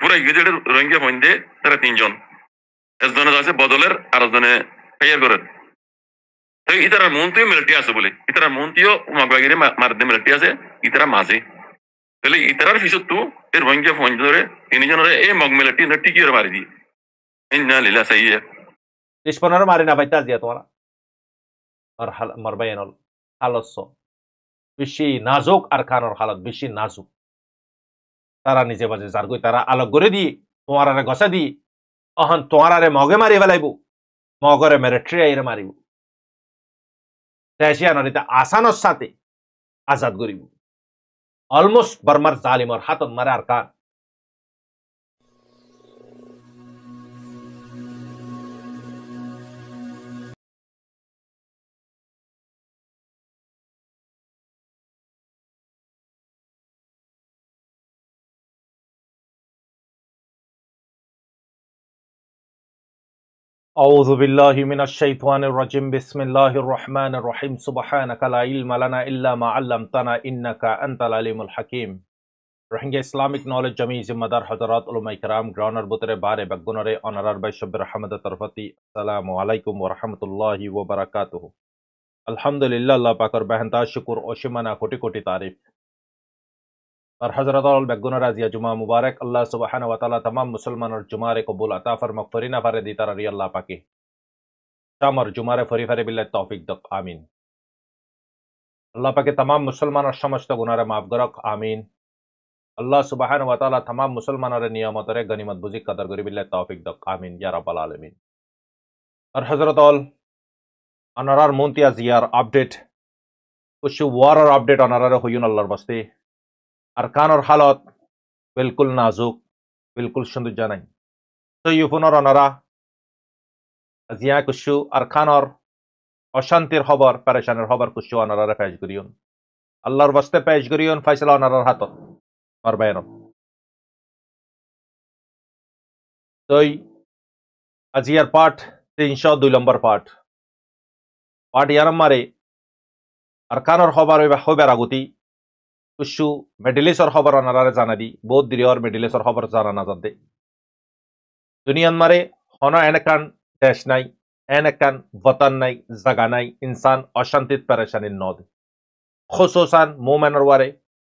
পুরো গেজেটের রোহিঙ্গা ফন্দে তারা তিনজন একজনে আছে বদলের আর একজনে পেয়ার করেন তো ইতারা মন্ত্রী মিলিটারি আছে বলে ইতারা মন্ত্রীও মগবাগিরে মারদে মিলিটারি আছে ইতারা মাঝে তাহলে ইতারার পিছত তো এর রোহিঙ্গা ফন্দরে তিনজনের এই মগ মিলিটারি টিকিয়ে মারি দি ইন্না লিল্লাহি সাইয়্যা ইসপনার মারি না পাইতা দিয়া তোমার আর মারবাইনল হালস বেশি নাজুক আর খানোর হালত বেশি নাজুক তারা নিজে বাজে যার গই তারা আলোক করে দি তোমার আরে গসা দি অহন তোমার আরে মগে মারি ফেলাইব মগরে মেরে ট্রেয়ারে মারিব দেশিয়া নদীতে আসানোর সাথে আজাদ করিব অলমোস্ট বর্মার জালিমর হাতত মারে আর কান أعوذ بالله من الشيطان الرجيم بسم الله الرحمن الرحيم سبحانك لا علم لنا إلا ما علمتنا إنك أنت العليم الحكيم রোহিঙ্গা ইসলামিক নলেজ জমি জিম্মাদার হযরত উলামায়ে কেরাম গ্রাউন্ডার বুতরে বারে বেগুনরে অনারার বাই শব্বির রহমতের তরফতি আসসালামু আলাইকুম ওয়া রাহমাতুল্লাহি ওয়া বারাকাতুহু আলহামদুলিল্লাহ আল্লাহ পাকের বেহেনতা শুকর ও সীমানা কোটি কোটি তারিফ আর হযরত আল বেগুনর আজিয়া জুমা মুবারক আল্লাহ সুবহানাহু ওয়া তাআলা तमाम মুসলমানের জুমারে কবুল আতা ফরমাক ফরিনা ফারে দি তার আল্লাহ পাকে শামর জুমারে ফরি ফারে বিল্লাহ তৌফিক দক আমিন আল্লাহ পাকে तमाम মুসলমানের সমস্ত গুনাহরে maaf করক আমিন আল্লাহ সুবহানাহু ওয়া তাআলা तमाम মুসলমানের নিয়ামতরে গনিমত বুঝি কদর করি বিল্লাহ তৌফিক দক আমিন ইয়া রাব্বাল আলামিন আর হযরত আল অনারার মুনতিয়া জিয়ার আপডেট কুশু ওয়ারার আপডেট অনারারে হইউন আল্লাহর বাস্তে আরকানোর হালত বিলকুল নাজুক বিলকুল সুন্দর জানাই তো ইউপুনর অনারা জিয়া কুশু আরকানোর অশান্তির খবর পেরেশানের খবর কুশু অনারারে পেশ করিউন আল্লাহর বাস্তে পেশ করিউন ফয়সালা অনারার হাতত মারবায়ন তই আজিয়ার পাঠ 302 নম্বর পাঠ ইয়ারাম মারে আরকানোর খবর হইবার আগতি কুশু মেডিলিসর খবর অনারারে জানা দি বহুত দিরিয়র মেডিলিসর খবর জানা না যাতে দুনিয়ান মারে হন এনেকান দেশ নাই এনেকান বতন নাই জাগা নাই ইনসান অশান্তিত পেরেশানির নদ খুসুসান মোমেনের ওয়ারে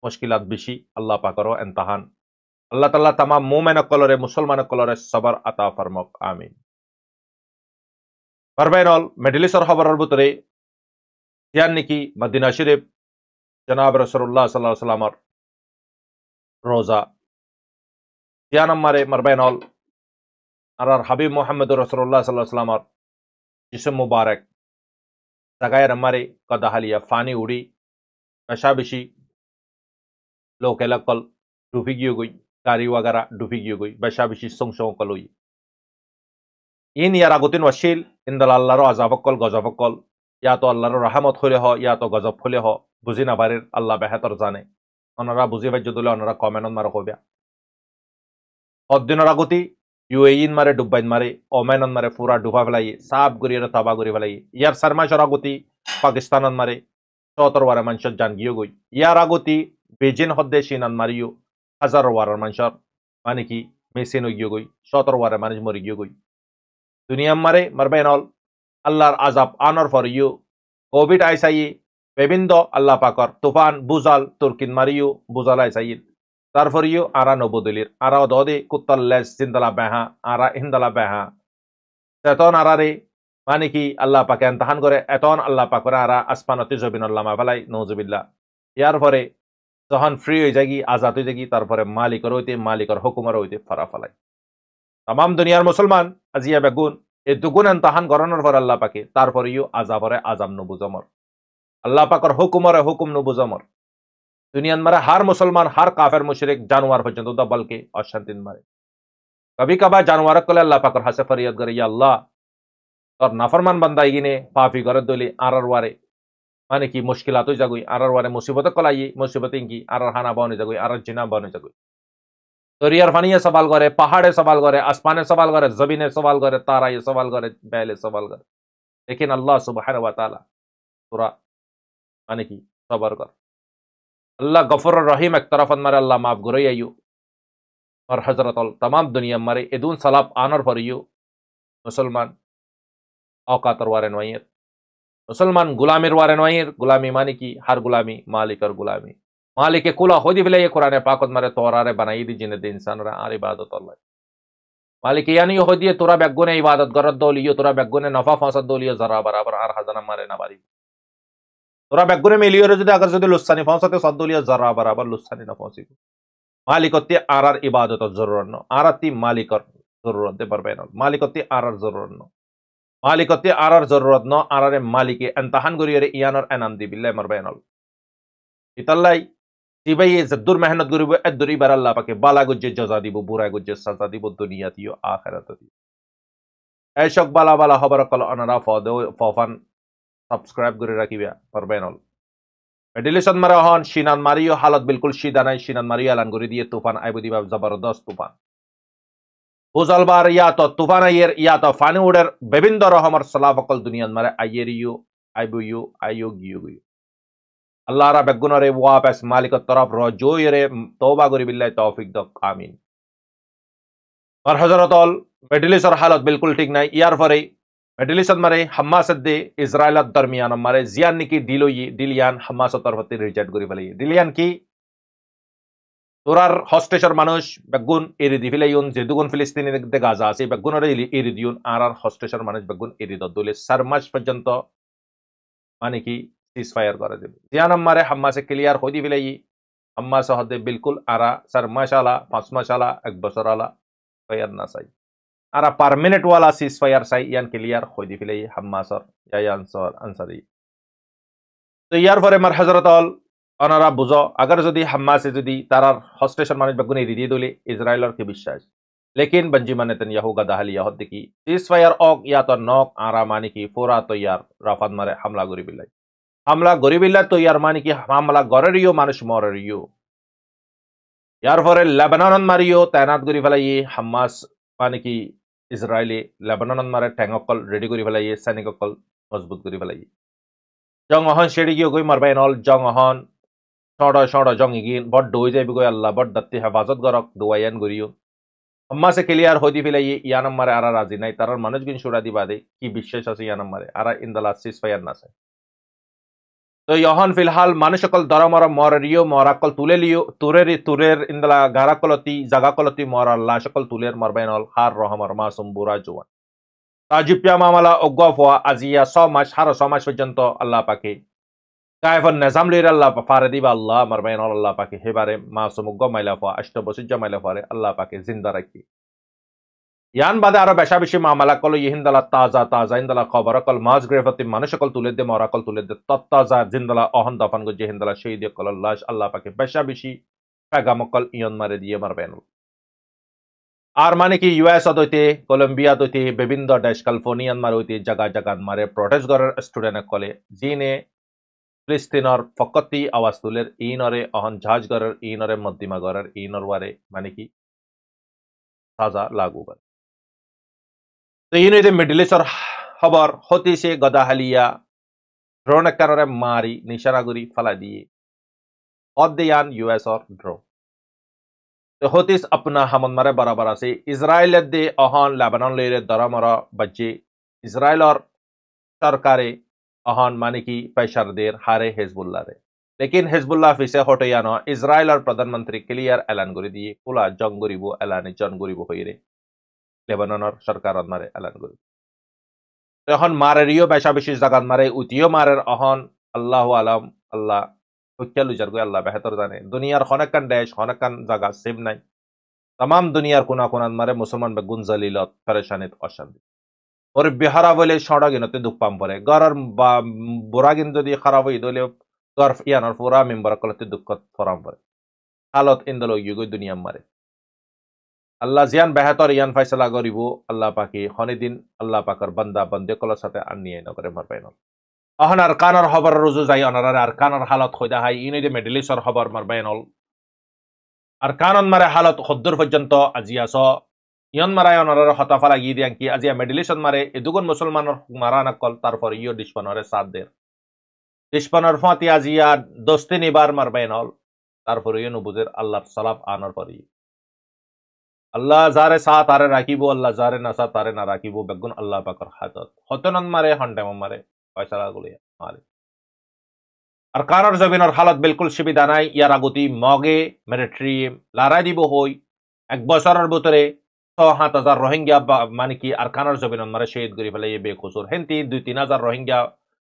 মুশকিলাত বেশি আল্লাহ পাকরও এমতাহান আল্লাহ তাআলা तमाम মোমেন কলরে মুসলমান কলরে সবর আতা ফরমাক আমিন পারবেনল মেডিলিসর খবরের ভিতরে ইয়ান নাকি মদিনা শরীফ জনাব রাসূলুল্লাহ সাল্লাল্লাহু আলাইহি ওয়াসাল্লামর রোজা ইয়ান মারে মারবেনল আর হাবিব মুহাম্মদ রাসূলুল্লাহ সাল্লাল্লাহু আলাইহি ওয়াসাল্লামর জিসম মুবারক জাগায়ের মারে কদাহালিয়া ফানি উড়ি পেশাবেশি লোক এলাকল ডুবি গিয়ে গই গাড়ি ওয়াগারা ডুবি গিয়ে গই পেশাবেশি সংসং কলই ইন ইয়ার আগতিন ওয়াসিল ইনদাল আল্লাহর আযাবকল গজবকল ইয়া তো আল্লাহর রহমত হলে হ ইয়া তো গজব হলে হ বুঝি না পারে আল্লাহ বেহতর জানে ওনারা বুঝি ভাই যদি ওনারা কমেন্ট মারো কবিয়া দিনের আগতি ইউএইন মারে ডুবাইন মারে ওমেনন মারে পুরা ডুবা ফেলাই সাফ গরিয়ে তাবা গরি ফেলাই ইয়ার সারমাসর আগতি পাকিস্তানন মারে ৭০ ওয়ারে মানুষের জান গিয়ে গই ইয়ার আগতি বেজিন হদ্দে সিনান মারিও ১০০০ ওয়ারের মানুষের মানে কি মেসিন গিয়ে গই ১৭ ওয়ারে মানুষ মরি গিয়ে গই দুনিয়া মারে মারবেনল আল্লাহর আজাব আনর ফর ইউ কোভিড আইসাই বেবিন্দ আল্লাহ পাকর তুফান বুজাল তুর্কিন মারিও বুজাল আইসাই তারপর ইউ আরা নবদলির আরা দদে কুত্তাল্লেস জিন্দালা বেহা আরা হিন্দালা বেহা এতন আরারে মানে কি আল্লাহ পাকে এমতাহান করে এতন আল্লাহ পাকরে আরা আসমানতি জবিনুল্লাহ মাফালাই নওজুবিল্লাহ ইয়ার পরে যখন ফ্রি হয়ে যাগি আজাদ হয়ে যাগি তারপরে মালিকর হইতে মালিকর হুকুমের হইতে ফরা ফেলাই তাম দুনিয়ার মুসলমান আজিয়া বেগুন এই দুগুণ এমতাহান গরনের পর আল্লাহ পাকে তারপরে ইউ আজাবরে আজাব নবুজমর আল্লাহ পাকর হুকুমরে হুকুম নবুজমর দুনিয়ান মারে হার মুসলমান হার কাফের মুশরিক জানোয়ার পর্যন্ত দবলকে অশান্তিন মারে কবি কবা জানোয়ার কলে আল্লাহ পাকর হাসে ফরিয়াদ করে ইয়া আল্লাহ তোর নাফরমান বান্দা ইগিনে পাপি করে দলি আরার ওয়ারে মানে কি মুশকিলাত হই যাগুই আরার ওয়ারে মুসিবত কলাই মুসিবত ইনকি আরার হানা বনে যাগুই আরার জিনা বনে যাগুই দরিয়ার ফানিয়ে সওয়াল করে পাহাড়ে সওয়াল করে আসমানে সওয়াল করে জমিনে সওয়াল করে তারায়ে সওয়াল করে বেলে সওয়াল করে लेकिन আল্লাহ সুবহানাহু ওয়া তাআলা পুরা মানে কি সবর কর আল্লাহ গফুর রহিম এক তরফ মারে আল্লাহ মাফ করে আইয়ু और हजरत तमाम दुनिया मारे एदून सलाब आनर फरियो मुसलमान औकातर वारेन वायर मुसलमान गुलामिर वारेन वायर गुलामी मानी की हर गुलामी मालिक और गुलामी मालिक के कुला होदी बिले ये कुरान पाकत मारे तोरारे बनाई दी जिने दे इंसान रा आर इबादत अल्लाह मालिक यानी होदी तोरा बेगुने इबादत गरत दो लियो तोरा बेगुने नफा फसद दो लियो जरा बराबर आर हजना मारे ना बारी तोरा बेगुने मिलियो रे जदे अगर जदे लुस्सानी फसते सद दो लियो जरा बराबर लुस्सानी ना फसी मालिकत्ते आर इबादत जरूरत न आरती मालिक जरूरत दे बरबेन मालिकत्ते आर जरूरत न मालिकत्ते आर जरूरत न आर मालिके अंतहान गुरियरे इयानर एनाम दी बिल्ले मरबेनल इतल्लाई सिबाई जद्दुर मेहनत गुरिबो एद्दुरी बर अल्लाह पाके बाला गुज्जे जजा दिबो बुरा गुज्जे सजा दिबो दुनिया दियो आखिरत दियो ऐशक बाला बाला खबर कल अनरा फदो फफान सब्सक्राइब गुरि राखिबा परबेनल मेडिलेशन मारे हन शिनान मारियो हालत बिल्कुल सीधा नहीं शिनान मारियो एलान गुरि दिए तूफान आइबुदी बाब जबरदस्त तूफान बुजलबार या तो तूफान आइयर या तो फानी उड़ेर बेबिंद रहमर सलाफकल दुनिया मारे आइयरियो आइबुयो आइयो गियो गियो अल्लाह रा बेगुनरे वापस मालिक तरफ रजो यरे तौबा गुरि बिल्लाह तौफीक दो आमीन और हजरत अल मेडिलेशन हालत बिल्कुल ठीक नहीं यार फरे मेडिलेशन मारे हम्मास दे इजराइल दरमियान मारे जियान निकी दिलोई दिलियान हम्मास तरफते रिजेक्ट गुरि बले दिलियान की তোরার হস্টেশর মানুষ বেগুন এরি দি ফিলাইউন যে দুগুন ফিলিস্তিনি দে গাজা আছে বেগুনরে এরি দিউন আর হস্টেশর মানুষ বেগুন এরি দদুলে 4 মাস পর্যন্ত মানে কি সিজফায়ার করে দেবে জিয়ান আমারে হাম্মাসে ক্লিয়ার হই দি ফিলাই হাম্মাস হদে বিলকুল আরা 4 মাস আলা 5 মাস আলা 1 বছর আলা ফায়ার না চাই আরা পার্মানেন্ট ওয়ালা সিজফায়ার চাই ইয়ান ক্লিয়ার হই দি ফিলাই হাম্মাসর ইয়া আনসারি তো ইয়ার পরে মার হযরত অনারা বুঝো अगर যদি হামাসে যদি তারার হস্টেশন মানুষ বেগুনে রিদি দলে ইসরায়েলের কি বিশ্বাস लेकिन बंजिमान नेतन्याहू गदाहली यहद की सीजफायर ऑक या तो नॉक आरा मानी की फोरा तो यार राफत मारे हमला गरी बिल्ला तो यार मानी की हमला गररियो मानुष मररियो यार फरे लेबानन मारियो तैनात गरी फलाई हमास मानी की इजरायली लेबानन मारे टैंगकल रेडी गरी फलाई सैनिककल मजबूत गरी फलाई जंग हन शेडी गई मरबाइनल जंग हन छोड़ा छोड़ा जंग इगिन बट डोई जाए बिगो अल्लाह बट दत्ती हेफाजत गरक दुआयन गुरियो अम्मा से क्लियर होदी फिलाई यानम मारे आरा राजी नहीं तारार मानुष गिन शुरा दी बादे की विशेष আছে यानम मारे आरा इन द लास्ट सीजफायर ना से तो यहन फिलहाल मानुष कल दरमर मररियो मराकल तुले लियो तुरेर इंदला गाराकलती जागाकलती मरा लाशकल तुलेर मरबाइनल हार रहमर मासुम बुरा जुवान ताजिपिया मामला ओगफवा आजिया 100 মাস हार 100 মাস পর্যন্ত আল্লাহ পাকে কায়ফন নিজাম লির আল্লাহ ফারে দিবা আল্লাহ মারবাইনল আল্লাহ পাকে হেবারে মাসুম গমাইলাফা আষ্টবসিজ্জা মাইলাফারে আল্লাহ পাকে জিন্দা রাখি ইয়ান বাদে আরো বেশা বেশি মামলা কল ইহিনদালা তাজা ইনদালা খবর কল মাস গ্রেফতি মানুষ কল তুলে দে মরাকল তুলে দে তত্তাজা জিন্দালা অহন দফন গো জিহিনদালা শহীদ কল লাশ আল্লাহ পাকে বেশা বেশি পেগামকল ইয়ন মারে দিয়ে মারবেনল আর মানে কি ইউএস দইতে কলম্বিয়া দইতে বিভিন্ন দেশ ক্যালিফোর্নিয়ান মারে হইতে জায়গা জায়গা মারে প্রটেস্ট করার স্টুডেন্ট কলে জিনে ফিলিস্তিনর ফকতি আওয়াজ তুলের ইনরে অহন জাহাজ করার ইনরে মধ্যমা করার ইনর ওয়ারে মানে কি সাজা লাগু করে तो इन मिडिल इस्टर खबर होती से गदाहलिया ड्रोन कानरे मारी निशानागुरी फला दिए अध्ययन यूएस और ड्रो तो होतीस अपना हमन मारे बराबर से इजराइल दे अहन लेबानन ले दरमरा बच्चे इजराइल और सरकारे अहन माने की पैशर देर हारे हिजबुल्लाह रे लेकिन हिजबुल्लाह फिसे हटया न इजराइल और प्रधानमंत्री क्लियर ऐलान कर दिए कुला जंग गरीबो ऐलान जंग गरीबो हইরে লেবাননের সরকার মারে এলান করে এখন মারেরিও বেশা বেশি জায়গাত মারে উতিও মারের অহন আল্লাহ আলম আল্লাহ হুক্কালু জারগো আল্লাহ বেহতর জানে দুনিয়ার অনেকখান দেশ অনেকখান জায়গা সেভ নাই तमाम দুনিয়ার কোনা কোনাত মারে মুসলমান বেগুন জলিলত পরেশানিত অশান্তি ওর বিহারা বলে ছড়া গিনতে দুঃখ পাম পরে গরর বুড়া গিন যদি খারাপ হই দলে গর ইয়ানর পুরা মেম্বার কলতে দুঃখ ফরাম পরে হালত ইন্দলো ইউগো দুনিয়া মারে अल्लाह जियान बेहतर यान फैसला करिबो अल्लाह पाकी हनी दिन अल्लाह पाकर बंदा बंदे कल साथे अन्याय न करे मरबाइनल अहन अरकानर खबर रुजु जाय अनरार अरकानर हालत खोदा हाय इने दे मेडिलिसर खबर मरबाइनल अरकानन मारे हालत खद्दुर पर्यंत आजियास यन माराय अनरार हताफा লাগি দিয়ান কি আজিয়া মেডিলিসন মারে এদুগন মুসলমানর মারানা কল তারপর ইও ডিসপনরে সাথ দের ডিসপনর ফাতি আজিয়া দস্তিনি বার মরবাইনল তারপর ইও নবুজের আল্লাহর সালাফ আনর পরি আল্লাহ যারে সা তারে রাখিব আল্লাহ যারে না সা তারে না রাখিব বেগুন আল্লাহ পাকর হাতত হতনন মারে হন্ডেম মারে ফয়সালা গুলি মারে আর কারর জমিনের হালত বিলকুল সুবিধা নাই ইয়ার আগতি মগে মিলিটারি লড়াই দিব হই 1 বছরের ভিতরে 6-7 হাজার রোহিঙ্গা মানে কি আর কারর জমিন মারে শহীদ করি ফেলে বেকসুর হেন্তি 2-3 হাজার রোহিঙ্গা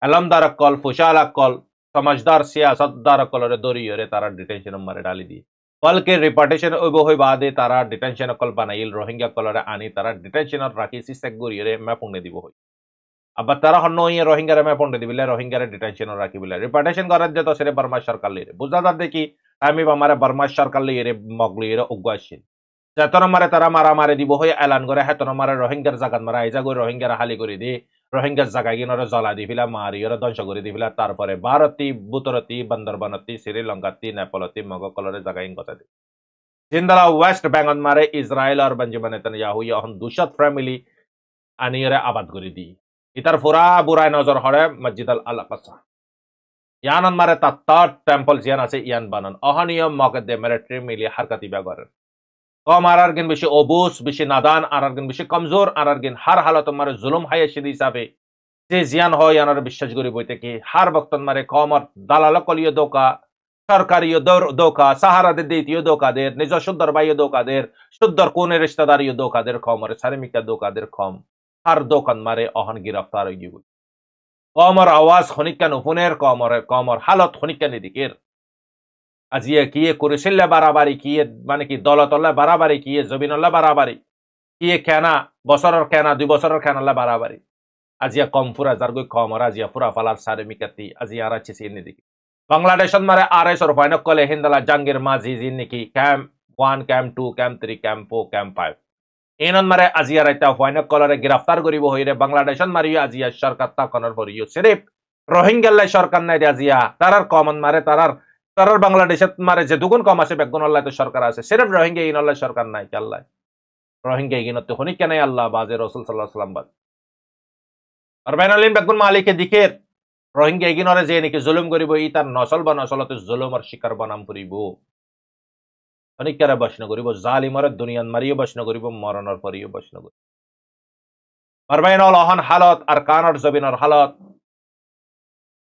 এলমদার কল ফুশাল কল সমাজদার সিয়াসতদার কলরে দরিয়রে তারা ডিটেনশন মারে ডালি দি কলকে রিপার্টেশন ওইব হই বাদে তারা ডিটেনশন কল বানাইল রোহিঙ্গা কলরে আনি তারা ডিটেনশন রাখি সিসেক গরিয়রে ম্যাপুঙ্গে দিব হই আবার তারা হন্য ইয়ে রোহিঙ্গারে মে পন্ডে দিবিলে রোহিঙ্গারে ডিটেনশন রাখি বিলে রিপার্টেশন করার যে তো সেরে বর্মা সরকার লিয়ে বুঝা যার দেখি আমি আমারে বর্মা সরকার লিয়ে মগলি উগাছিল যেতন মারে তারা মারামারি দিব হয়ে এলান করে হেতন মারে রোহিঙ্গার জাগাত মারা এই জাগো রোহিঙ্গার হালি করে দি রোহিঙ্গার জায়গায় গিয়ে জ্বলা দি ফিলা মারি ওরা ধ্বংস করে দি ফিলা তারপরে ভারতী বুতরতী বন্দরবানতী শ্রীলঙ্কাতী নেপালতী মগকলরে জায়গায় কথা দি জিন্দালা ওয়েস্ট বেঙ্গল মারে ইসরায়েল আর বেঞ্জামিন নেতানিয়াহু এখন 200 ফ্যামিলি আনিয়ে আবাদ করে দি ইতার ফুরা বুরাই নজর হরে মসজিদ আল আকসা ইয়ানন মারে তাত্তার টেম্পল জিয়ান আছে ইয়ান বানন অহনিয়ম মকদ্দে মিলিটারি মিলি হারকাতি ব্যবহার কম আর গিন বেশি অবুস বেশি নাদান আর গিন বেশি কমজোর আর গিন হার হালত মারে জুলুম হাইয়ে সিদি হিসাবে যে জিয়ান হয় ইয়ানর বিশ্বাস করি বইতে কি হার বক্তন মারে কমর দালাল কলিয় দোকা সরকারি দোকা সাহারা দে দিতীয় দোকাদের নিজ শুদ্ধর বাইয় দোকাদের শুদ্ধর কোনে রিশতেদারিয় দোকাদের কমরে সারিমিকা দোকাদের কম हर दोकान मारे अहन गिरफ्तार हो कमर आवाज खनिका नुफुनेर कमर हालत खनिका निदिकेर আজিয়ে কিয়ে করেছিল বাড়াবাড়ি কিয়ে মানে কি দলতলে বাড়াবাড়ি কিয়ে জমিনলে বাড়াবাড়ি কিয়ে কেনা বছরের কেনা 2 বছরের কেনালে বাড়াবাড়ি আজিয়া কম ফুরা যার গই কমর আজিয়া ফুরা ফালার সারে মিকাতি আজিয়া আর চিসি নিদিকে বাংলাদেশত মারে আড়াইশোর ফাইনক কলে হিন্দালা জাঙ্গির মাঝি জিন নাকি camp 1 camp 2 camp 3 camp 4 camp 5 এনন মারে আজিয়া রাইতা ফাইনক কলরে গ্রেফতার করিব হইরে বাংলাদেশন মারিও আজিয়া সরকার তাকনর পরিও সিরিফ রোহিঙ্গাল্লাই সরকার নাই আজিয়া তারার কমন মারে তারার বাংলাদেশত মারে যে দুগুণ কম আছে বেগুন আল্লাহ তো সরকার আছে সিরিফ রোহিঙ্গা ইনল্লাই সরকার নাই আল্লাহ রোহিঙ্গা ইনতে হনি কেন আল্লাহ বাজে রাসূল সাল্লাল্লাহু আলাইহি ওয়াসাল্লাম বাজ আর বাইনালিন বেগুন মালিকে দিকের রোহিঙ্গা ইনরে যে নাকি জুলুম করিব ই তার নসল বা নসলতে জুলুমের শিকার বানাম করিব অনেকরে বসন করিব জালিমর দুনিয়ান মারিও বসন করিব মরণর পরিও বসন করিব আর বাইনাল অহন হালত আর কানর জবিনর হালত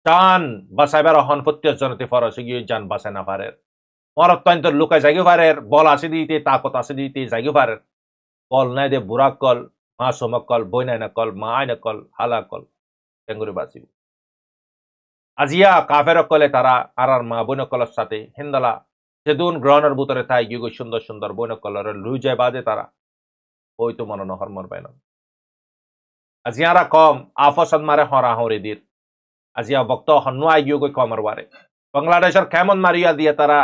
জান বাসাইবার অহন প্রত্যেক জনতে ফরস গিয়ে জান বাসায় না পারে মরত্তন্ত লুকাই জাগি পারে বল আছে দিতে তাকত আছে দিতে জাগি পারে বল নাই দে বুড়া কল মা সমকল বই নাই না কল মা আইনা কল হালা কল টেঙ্গুরি বাঁচিব আজিয়া কাফের কলে তারা আর মা বইন কলের সাথে হিন্দালা যেদুন গ্রহণের ভিতরে তাই গিয়ে সুন্দর সুন্দর বইন কলরে লুই যায় বাদে তারা ওই তো মনে নহর মর পায় না আজিয়ারা কম আফসন মারে হরা হরি দির আজিয়া বক্ত হন্নু আই গিয়ে কমর বারে বাংলাদেশের কেমন মারিয়া দিয়ে তারা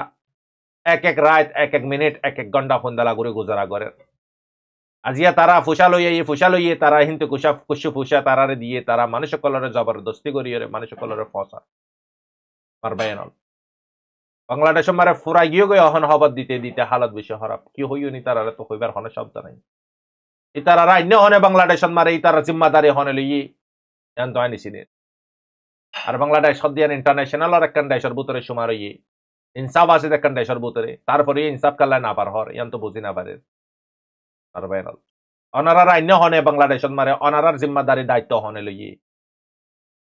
এক এক রাত এক এক মিনিট এক এক ঘন্টা ফন্দালা করে গুজারা করে আজিয়া তারা ফুসা লইয়ে তারা হিন্দু কুশু ফুসা তারারে দিয়ে তারা মানুষ কলরে জবরদস্তি করিয়ে মানুষ কলরে ফসা পারবাই না বাংলাদেশ মারে ফুরা গিয়ে গিয়ে অহন হবত দিতে দিতে হালত বেশি খারাপ কি হইও নি তারা তো হইবার হনে শব্দ নাই ইতারা রাইন্য হনে বাংলাদেশ মারে ইতারা জিম্মাদারি হনে লইয়ে জান তো আনিছি নে আর বাংলাদেশ সদিয়ান ইন্টারন্যাশনাল আর একখান দেশের ভিতরে সুমার ইয়ে ইনসাফ আছে একখান দেশের ভিতরে তারপরে ইনসাফ কাল্লা না পার হর ইয়ান তো বুঝি না পারে আর বাইনাল অনারা রাইন্য হনে বাংলাদেশ মারে অনারার জিম্মাদারি দায়িত্ব হনে লইয়ে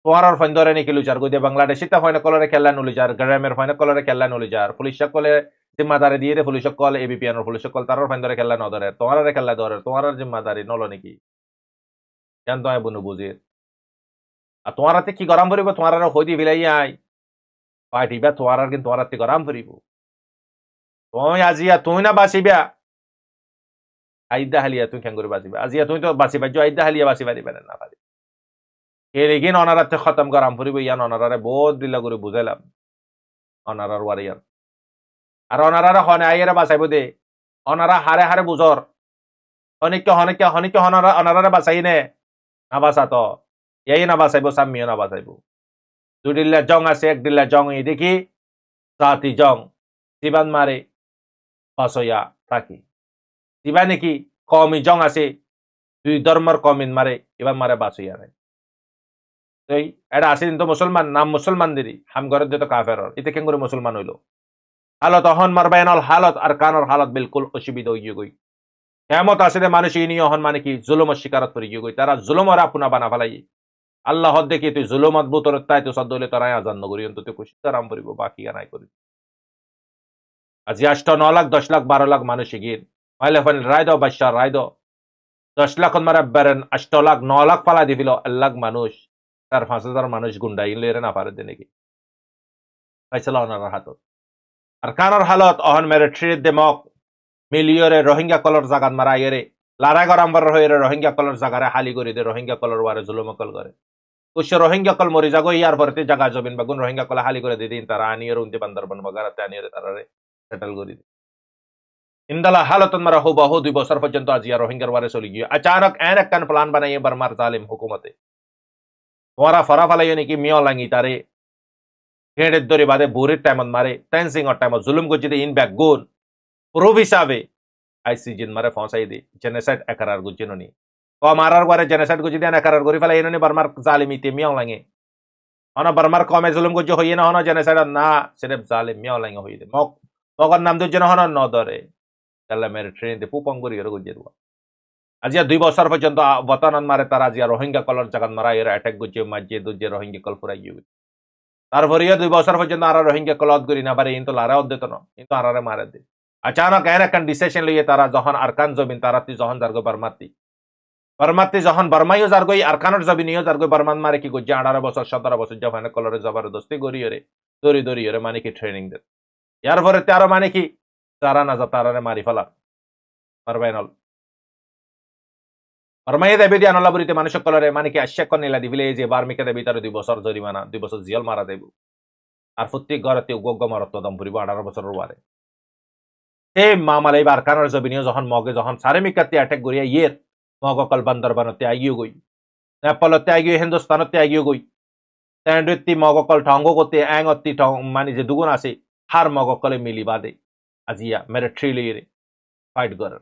তোমার ফাইন্দরে নাকি লুজার গদি বাংলাদেশি তা ফাইনা কলরে খেলা নলুজার গ্রামের ফাইনা কলরে খেলা নলুজার পুলিশ কলে জিম্মাদারি দিয়ে রে পুলিশ কল এবিপিএন এর পুলিশ কল তার ফাইন্দরে খেলা ন ধরে তোমার খেলা ধরে তোমার জিম্মাদারি নলো নাকি জান তো বুনু বুঝি আর তোমার হাতে কি গরম ভরিব তোমার হই দি ভিলাই আই পার্টিবা তোমার কিন্তু তোমার হাতে গরম ভরিব তুমি আজিয়া তুমি না বাঁচিবা আইদা হালিয়া তুমি কেন করে বাঁচিবা আজিয়া তুমি তো বাঁচিবা আইদা হালিয়া বাঁচিবা দিবা না পারি এগিন অনারাতে খতম করাম ফুরিব ইয়ান অনারারে বহুত দিলা করে বুঝাইলাম অনারার ওয়ারিয়ার আর অনারারে হনে আইয়ারে বাঁচাইব দে অনারা হারে হারে বুঝর হনিকে অনারারে বাঁচাই নে না বাঁচা তো এই না বাঁচাইব সাম্মিও না বাঁচাইব 2 ডিল্লা জং আছে 1 ডিল্লা জং এই দেখি জাতি জং জীবান মারে বাঁচইয়া থাকি জীবা নাকি কমি জং আছে 2 ধর্মের কমিন মারে এবার মারে বাঁচইয়া নাই এটা আছে কিন্তু মুসলমান নাম মুসলমান দিদি হাম ঘরের যেত কাফের এতে কেন করে মুসলমান হইল হালত অহন মারবাইনল হালত আর কানর হালত বিলকুল অসুবিধা হইয়ে গই কেমত আসলে মানুষ ইনি হন মানে কি জুলুমের শিকারত পড়ে গিয়ে গই তারা জুলুমর আপনা বানা ফেলাই আল্লাহ দেখি তুই জুলুমত বুতর তাই তো সদ্দলে তারাই আজান নগরী অন্তত খুশি তারাম পড়িব বাকি নাই করি আজি 8 9 লাখ 10 লাখ 12 লাখ মানুষ গিয়ে মাইলে ফাইন রায় দাও বাদশাহ রায় দাও 10 লাখ মারা বেরেন 8 লাখ 9 লাখ পালা দিবিল 1 লাখ মানুষ 4-5 হাজার মানুষ গুন্ডা ইনলে না পারে দে নাকি ফাইসলা ওনার হাতত আর কানার হালত অহন মেরে ট্রিট দেমক মিলিয়রে রোহিঙ্গা কলর জাগাত মারা ইয়েরে লারা গরাম্বর হয়ে রোহিঙ্গা কলর জাগারে হালি করে দে রোহিঙ্গা কলর ওয়ারে জুলুমকল করে কুশ রোহিঙ্গা কল মরি যাগো ইয়ার পরতে জায়গা জবিন বাগুন রোহিঙ্গা কল হালি করে দিন তারা আনিয়ে উনতে বান্দরবান বগারাতে আনিয়ে তারারে সেটেল করে দিন ইন্দালা হালত মারা হুবহু 2 বছর পর্যন্ত আজিয়া রোহিঙ্গার ওয়ারে চলে গিয়ে अचानक এন এক কান প্ল্যান বানাইয়ে বর্মার জালিম হুকুমতে তোরা ফরা ফালাই নাকি মিও লাঙ্গি তারে হেডের দরে বাদে বুরির টাইমত মারে টেন্সিং অর টাইমত জুলুম গজিতে ইন ব্যাক গুন প্রুফ হিসাবে আইসিজিন মারে ফসাই দি জেনোসাইড একারার গুজিননি ক মারার পরে জেনোসাইড গুজি দেন একারার গরি ফেলাই এননি বর্মার জালিমিতে মিও লাঙ্গে অনা বর্মার কমে জুলুম গজি হইয়ে না হনা জেনোসাইড না সিরেফ জালিম মিও লাঙ্গে হইয়ে দে মগর নাম দুজন হন ন ধরে তাহলে মেরে ট্রেন দে পুপং গরি গুজি দেওয়া আজিয়া 2 বছর পর্যন্ত বতানন মারে তারা আজিয়া রোহিঙ্গা কলর জাগাত মারা এর অ্যাটাক গুজি মাঝে দুজে রোহিঙ্গা কল ফুরাই গিয়ে তারপরে 2 বছর পর্যন্ত আর রোহিঙ্গা কলত করি না পারে কিন্তু লারা দিত না কিন্তু আরারে মারে দে अचानक এর একটা ডিসিশন লইয়ে তারা যখন আরকান জমিন তারাতি যখন জারগো বর্মাতি যখন বর্মাইও জারগো আরকানর জমিনিও জারগো বর্মান মারে কি গজ্জা 18 বছর 17 বছর যখন কলরে জবরদস্তি গরিয়রে দরি মানে কি ট্রেনিং দে ইয়ার পরে তারা মানে কি তারা না যা তারারে মারি ফেলা মারবাইনল বর্মাইয়ে দেবে দি আনলা বরিতে মানুষ কলরে মানে কি আশা কনিলা দিবিলে যে বার্মিকে দেবে তার 2 বছর জরিমানা 2 বছর জেল মারা দেব আর প্রত্যেক ঘরতে গগ্গ মারত দম পুরিব 18 বছরের ওয়ারে এই মামালাই বারকানার জবিনিও যখন মগে যখন সারেমিকাতে অ্যাটাক করিয়া ইয়ের মগকল বান্দরবানতে আগিয়ে গই নেপালতে আগিয়ে হিন্দুস্তানতে আগিয়ে গই তেন্ডুতি মগকল ঠঙ্গ করতে অ্যাংতি মানে যে দুগুণ আছে হার মগকলে মিলি বাদে আজিয়া মেরে ট্রিলিয়ে ফাইট করার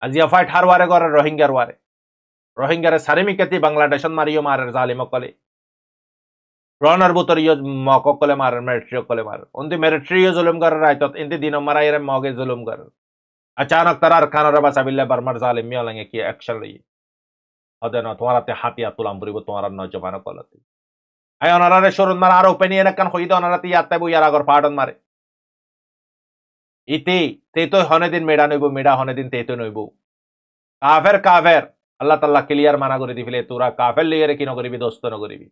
আজিয়া ফাইট হার ওয়ারে করার রোহিঙ্গারে সারেমিকাতে বাংলাদেশন মারিও মারের জালিমকলে রনার বুতরিও মককলে মারের মেরিট্রিও কলে মার উন্দি মেরিট্রিও জুলুম कर रायत इंदी दिनो मरायरे मगे जुलुम कर अचानक तरार खानरे बासाबिल्ले बर्मर जालिम मियलंगे की एक्शन लई अदे न तुम्हारा ते हातिया तुलाम पुरिब तुम्हारा नौजवान कलती आय अनारे शुरुन मार आरो पेनी ने कन खोइदो अनारती याते बु यार अगर पाडन मारे इति ते तो हने दिन मेडा नइबो मेडा हने दिन ते तो नइबो काफेर अल्लाह ताला क्लियर माना করে দিফিলে তোরা কাফের লিয়ে কি নগরিবি দোস্ত নগরিবি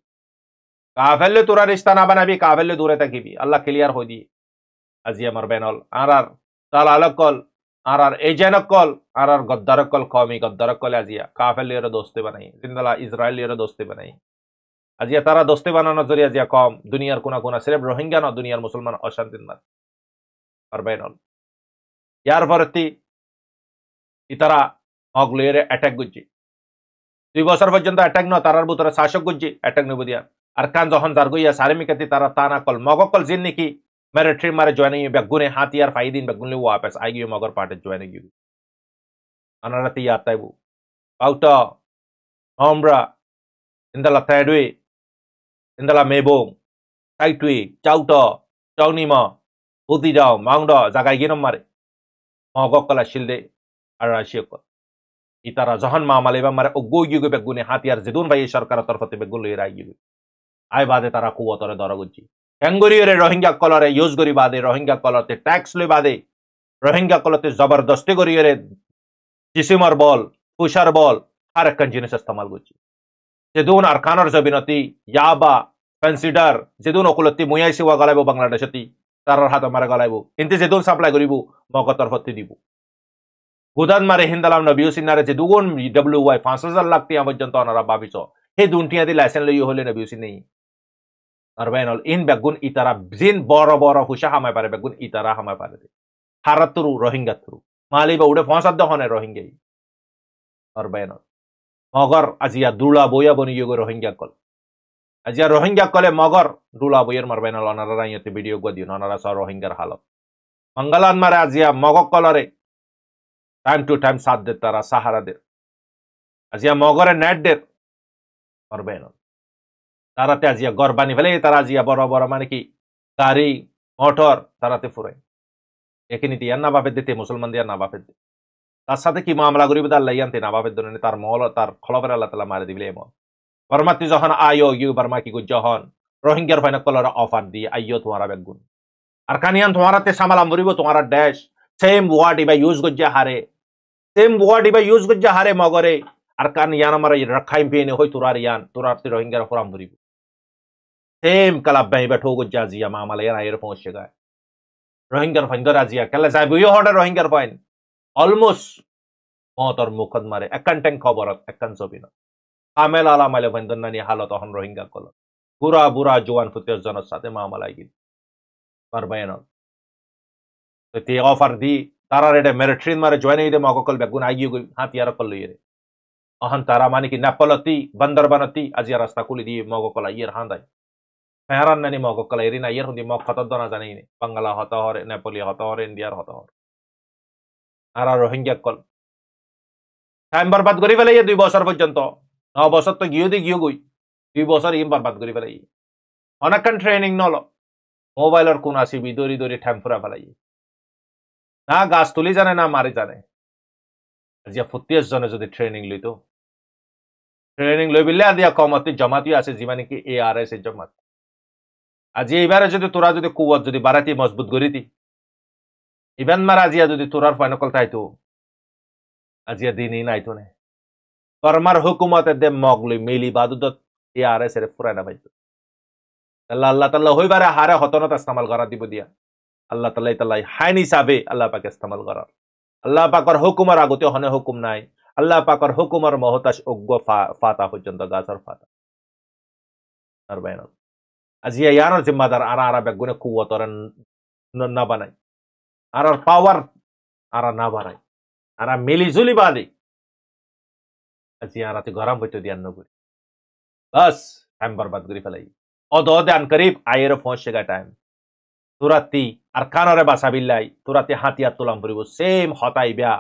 কাফেলে তোরা রিস্তা না বানাবি কাফেলে দূরে থাকিবি আল্লাহ ক্লিয়ার হই দি আজিয়া মারবেনল আরার তালালকল আরার এজেনকল আরার গদ্দারকল কওমি গদ্দারকল আজিয়া কাফেলের দোস্তে বানাই জিন্দালা ইসরায়েলের দোস্তে বানাই আজিয়া তারা দোস্তে বানানোর জরিয়া আজিয়া কম দুনিয়ার কোনা কোনা সিরেফ রোহিঙ্গা না দুনিয়ার মুসলমান অশান্তির মার মারবেনল ইয়ার পরতি ইতারা অগলের অ্যাটাক গুজি 2 বছর পর্যন্ত অ্যাটাক ন তারার ভিতরে শাসক গুজি অ্যাটাক নব দিয়া अरकान जहन जारगोया सारेमिकति तारा ताना कल मगकल जिन्नी की मिलिट्री मारे ज्वाइनिंग बेगुने हाथियार फाइदिन बेगुने वापस आएगी मगर पार्टी ज्वाइनिंग की अनरति आता है वो आउटा होम्ब्रा इंदला थैडवे इंदला मेबोंग टाइटवे चाउटा चाउनीमा बुद्धि जाओ माउंडा जागाई गिनम मारे मगकल शिल्दे अराशियक इतारा जहन मामालेबा मारे ओगोगी बेगुने हाथियार जिदुन भाई सरकार तरफते बेगुले रागी आय बादे तारा कुवतरे दरगुजी कैंगुरियरे रोहिंग्या कलरे यूज करी बादे रोहिंग्या कलरते टैक्स ले बादे रोहिंग्या कलरते जबरदस्ती करियरे जिसिमर बल पुशार बल हर एक जिनिस इस्तेमाल गुजी जेदुन अरकानर जबिनती याबा कंसिडर जेदुन ओकुलती मुयाइसी वा गलाइबो बांग्लादेशती तारार हाथ मारे गलाइबो इनते जेदुन साप्लाई करिबो मग तरफती दिबो गुदान मारे हिंदालाम नबियो सिनारे जेदुन डब्ल्यूवाई 5000 लाख टिया पर्यंत अनारा बाबिसो हे दुनटिया दि लाइसेंस लइयो होले नबियो सिन नहीं अरबैनल इन बेगुन इतारा जिन बड़ हुशा हामाय पारे बेगुन इतारा हामाय पारे हारत थ्रू रोहिंग्या थ्रू मालिबा उड़े फंसाद हने रोहिंग्या अरबैनल मगर आजिया दुला बोया बनियो रोहिंग्या कल आजिया रोहिंग्या कले मगर दुला बोयर मरबैनल अनारा यते वीडियो गदियो अनारा स रोहिंग्यार हालत मंगलान मारे आजिया मग कलरे टाइम टू टाइम साथ दे तारा सहारा दे आजिया मगरे नेट दे अरबैनल ताराते आजिया घर बानी फेले तारा आजिया बड़ माने की गाड़ी मोटर ताराते फुराय एखिनि दिया ना बापे देते मुसलमान दिया ना बापे তার সাথে কি মামলা করিবে তার লাইয়ান তিন আবাবের দনে তার মল তার খলফের আল্লাহ তালা মারে দিবিলে এমন বর্মাতি যখন আইও ইউ বর্মা কি যখন রোহিঙ্গার ফাইনা কলর অফার দিয়ে আইও তোমারা বেগুন আর কানিয়ান তোমারাতে সামালাম বরিব তোমারা ড্যাশ সেম ওয়ার্ড ইবা ইউজ গজ্জা হারে সেম ওয়ার্ড ইবা ইউজ গজ্জা হারে মগরে আর কানিয়ান আমার রাখাইম পেনে হই তুরার ইয়ান তুরারতে রোহিঙ্গার ফরাম বরিব সেম কালাব বাই বেঠো গজ্জা জিয়া মামালে এর আয়ের পৌঁছে গায় রোহিঙ্গার ফাইন গরা জিয়া কালে যাইব ইউ হডা রোহিঙ্গার ফাইন অলমোস্ট মতর মুখত মারে একান ট্যাং খবরত একান ছবি না আমেল আলা মালে বন্দনানি হালত অহন রোহিঙ্গা কল বুড়া বুড়া জোয়ান ফুতের জনের সাথে মামালাই গিল পারবায়ন তে অফার দি তারা রেডে মেরিট্রিন মারে জয়েন ইদে মগকল বেগুন আইগি গই হাতিয়ার কল লইরে অহন তারা মানে কি নেপালতি বন্দরবানতি আজিয়া রাস্তা কুলি দি মগকল ইয়ের হান্দাই ফেরান নানি মগকল এরিনা ইয়ের হুন্দি মগ খতদ না জানি নে বাংলা হত হরে নেপালি হত হরে ইন্ডিয়ার হত হরে আর রোহিঙ্গা কল টাইম বরবাদ করি ফেলে 2 বছর পর্যন্ত 9 বছর তো গিয়ে গই 2 বছর ইম বরবাদ করি ফেলাই অনেকক্ষণ ট্রেনিং নল মোবাইলের কোন আসিবি দৌড়ি দৌড়ি ঠাম ফুরা ফেলাই না গাছ তুলি জানে না মারি জানে আজিয়া 40 জনে যদি ট্রেনিং লইতো ট্রেনিং লই বিলে আদিয়া কমতি জমাতি আছে যিমানে কি ARS এর জমাত আজি এবারে যদি তোরা যদি কুয়াত যদি বাড়াতি মজবুত করিতি ইভেন মার আজিয়া যদি তোরার ফাইনাল তাইতো আজিয়া দিনই নাইতো নে বর্মার হুকুমতে দে মগলি মিলি বাদুদত ARS এর ফুরানা পাইতো আল্লাহ তাআলা হইবারে হারে হতনত ইস্তেমাল করা দিব দিয়া আল্লাহ তাআলা হাইন হিসাবে আল্লাহ পাক ইস্তেমাল করা আল্লাহ পাকর হুকুমার আগতে হনে হুকুম নাই আল্লাহ পাকর হুকুমার মহতাজ অজ্ঞ ফাতা পর্যন্ত গাছর ফাতা আর বাইন আজি ইয়ানোর জিম্মাদার আর বেগুনে কুওতর না বানাই আর পাওয়ার আর না বাড়াই আর মিলিজুলি বাদে আজি আরাতে গরম হইতো দিয়ান নগরি বাস টাইম বরবাদ করি ফেলাই অদে আন করিব আয়ের পৌঁছেগা টাইম তুরাতি আর কানরে বাসা বিল্লাই তুরাতি হাতিয়ার তুলাম পড়িব সেম হতাই বিয়া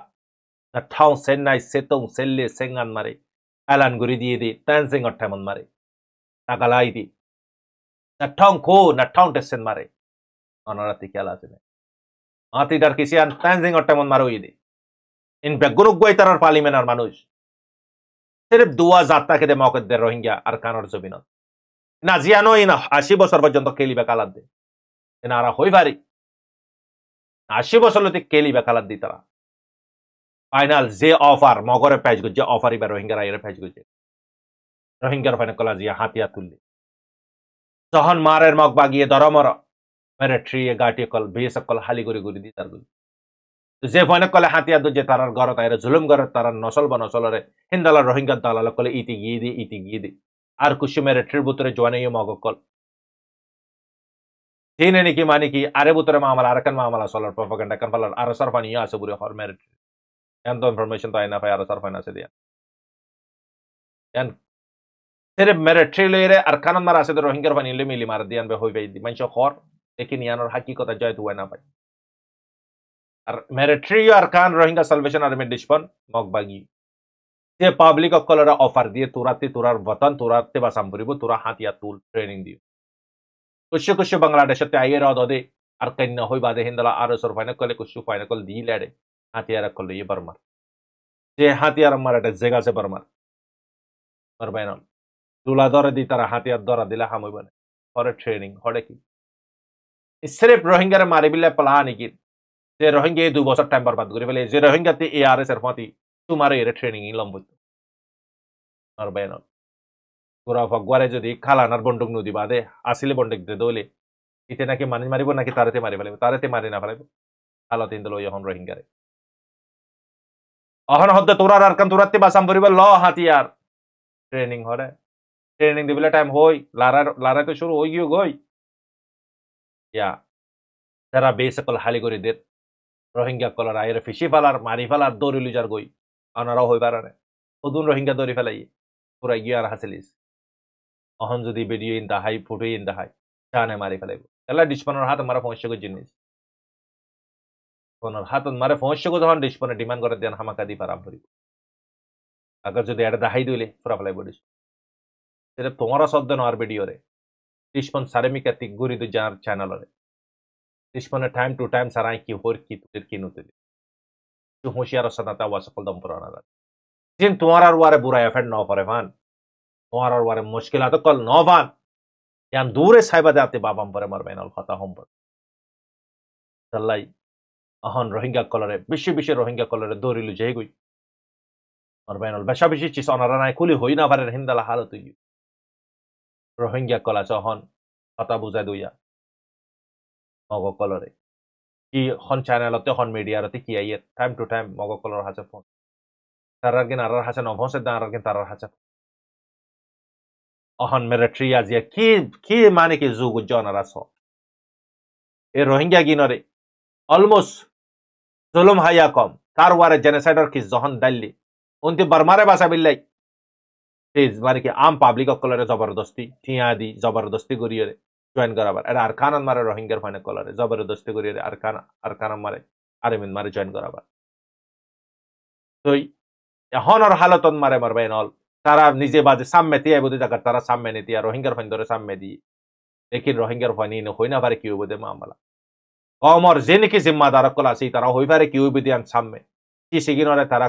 না ঠাউ চেন্নাই সেতং সেল্লে সেঙ্গান মারে এলান গরি দিয়ে দি তেনজিং অঠামন মারে টাকালাই দি না ঠং খো না ঠং টেসেন মারে অনরাতি খেলা আছে আতি ডার কিসিয়ান তেনজিং অঠামন মারো ইদি ইন বেগুনুক গই তারার পার্লিমেন্টার মানুষ সির্ফ দুয়া জাতটা কেদে মকদ দে রোহিঙ্গা আর কানর জমিনত না জিয়ানো ইনা 80 বছর পর্যন্ত কেলিবে কালাদ দে এনারা হই পারি 80 বছর লতি কেলিবে কালাদ দি তারা ফাইনাল যে অফার মগরে পেজ গজে অফার ইবা রোহিঙ্গার আইরে পেজ গজে রোহিঙ্গার ফাইনাল কলা জিয়া হাতিয়া তুললি যখন মারের মগ বাগিয়ে দরমর মেরে ট্রিয়ে গাটি কল বেস কল হালি করে গুরি দি তার গুলি যে ফাইনাল কলে হাতিয়া দু যে তারার ঘর তাইরে জুলুম ঘর তারার নসল বা নসলরে হিন্দালা রোহিঙ্গার দালাল কলে ইতি গিয়ে দি আর কুশু মেরে ট্রির বুতরে জোয়ানে মগ কল Sini niki maniki are butere maamala arakan maamala solar propaganda kan falar ara sarfani ya asuburi hor merit yan to information to aina fa ara sarfani ase dia yan tere merit trailer arkanan mara ase rohingya fani le mili mar dian be hoi be di mancho khor lekin yanor hakikata joy tu na pai ar merit trio arkan rohingya salvation army dishpon mok bagi je public okkolora offer diye turati turar watan turate basamburibo tura hatia tool training diyo कुछ बांग्लादेश आइए रहे और कन्या हो बादे हिंदला are final कले कुछ final दी लेडे हाथियार कल ये बर्मार जे हाथियार मारे जगह से बर्मार बरबाइन तुला दर दी तारा हाथियार दरा दिला हम बने और ट्रेनिंग हड़े की सिर्फ रोहिंग्या मारे बिले पला निकी जे रोहिंग्या 2 বছর টাইম बर्बाद করে ফেলে যে রোহিঙ্গা তে ARS এর ফাতি তোমারে এর ট্রেনিং লম্বত বরবাइन পুরা ভগওয়ারে যদি খালানার বন্দুক নদী বাদে আসিলে বন্দুক দে দলে ইতে নাকি মানি মারিব নাকি তারাতে মারি ফেলাইব তারাতে মারি না ফেলাইব হালত ইন্দল যখন রোহিঙ্গারে অহন হদ্দে তোরার আরকান তোরাতে বাসাম পরিব ল হাতিয়ার ট্রেনিং হরে ট্রেনিং দিবলে টাইম হই লারা তো শুরু হই গিয়ে গই ইয়া তারা বেসকল হালি করে দে রোহিঙ্গা কলার আইরে ফিশি ফালার মারি ফালার দৌড়ি লুজার গই আনারা হই পারে ওদুন রোহিঙ্গা দৌড়ি ফেলাই পুরা গিয়ে আর হাসিলিস অহন যদি ভিডিও ইন দা হাই ফটো ইন দা হাই জানে মারি ফেলাইব এলা ডিসপনের হাত মারা পৌঁছে গো জিনিস কোনর হাত মারে পৌঁছে গো যখন ডিসপনে ডিমান্ড করে দেন হামাকা দি পারাম করিব আগে যদি এটা দাহাই দিলে পুরা ফেলাইব ডিস সেটা তোমার শব্দ নর ভিডিও রে ডিসপন সারেমিকা তি গুরি দু জার চ্যানেল রে ডিসপনে টাইম টু টাইম সারাই কি হোর কি তুদের কি নতে হুঁশিয়ার সাথে ওয়া সকল দম পুরানা জিন তোমার আর ওয়ারে বুড়া এফেক্ট ন পরে ফান তোমার আর ওয়ারে মুশকিলাত কল ন ফান ইয়ান দূরে সাইবা দাতে বাবাম পরে মারবেন অল কথা হম পর তাল্লাই অহন রোহিঙ্গা কলরে বেশি বেশি রোহিঙ্গা কলরে দৌড়িলু যে গই মারবেন অল বেশা বেশি চিস অনারা নাই খুলি হই না পারে হিন্দালা হালত হই রোহিঙ্গা কলা চহন কথা বুঝাই দইয়া মগ কলরে কি হন চ্যানেলতে হন মিডিয়ারতে কি আইয়ে টাইম টু টাইম মগ কলর হাসে ফোন তারার গিন আরার হাসে নভসে দা আরার গিন তারার হাসে অহন মিলিটারি আজিয়া কি মানে কি যুগ জনারা স এ রোহিঙ্গা গিনরে অলমোস্ট জুলুম হাইয়া কম তার ওয়ারে জেনোসাইডর কি জহন দাল্লি উনতি বর্মারে বাসা বিল্লাই প্লিজ মানে কি আম পাবলিক অকলরে জবরদস্তি ঠিয়া দি জবরদস্তি করিয়ে জয়েন করাবার আর আরকান মারে রোহিঙ্গার ফাইনে কলরে জবরদস্তি করিয়ে আরকান মারে আরেমিন মারে জয়েন করাবার তো এহনর হালতন মারে মারবে নল তারা নিজে বাজে সামনে তিয়া বুঝে জায়গা তারা সামনে নিতিয়া রোহিঙ্গার ফাইন ধরে সামনে দি দেখি রোহিঙ্গার ফাইনি হই না পারে কি হইব দে মামলা কমর যে নাকি জিম্মাদার কল আছে তারা হই পারে কি হইব দিয়ান সামনে কি সিগিনরে তারা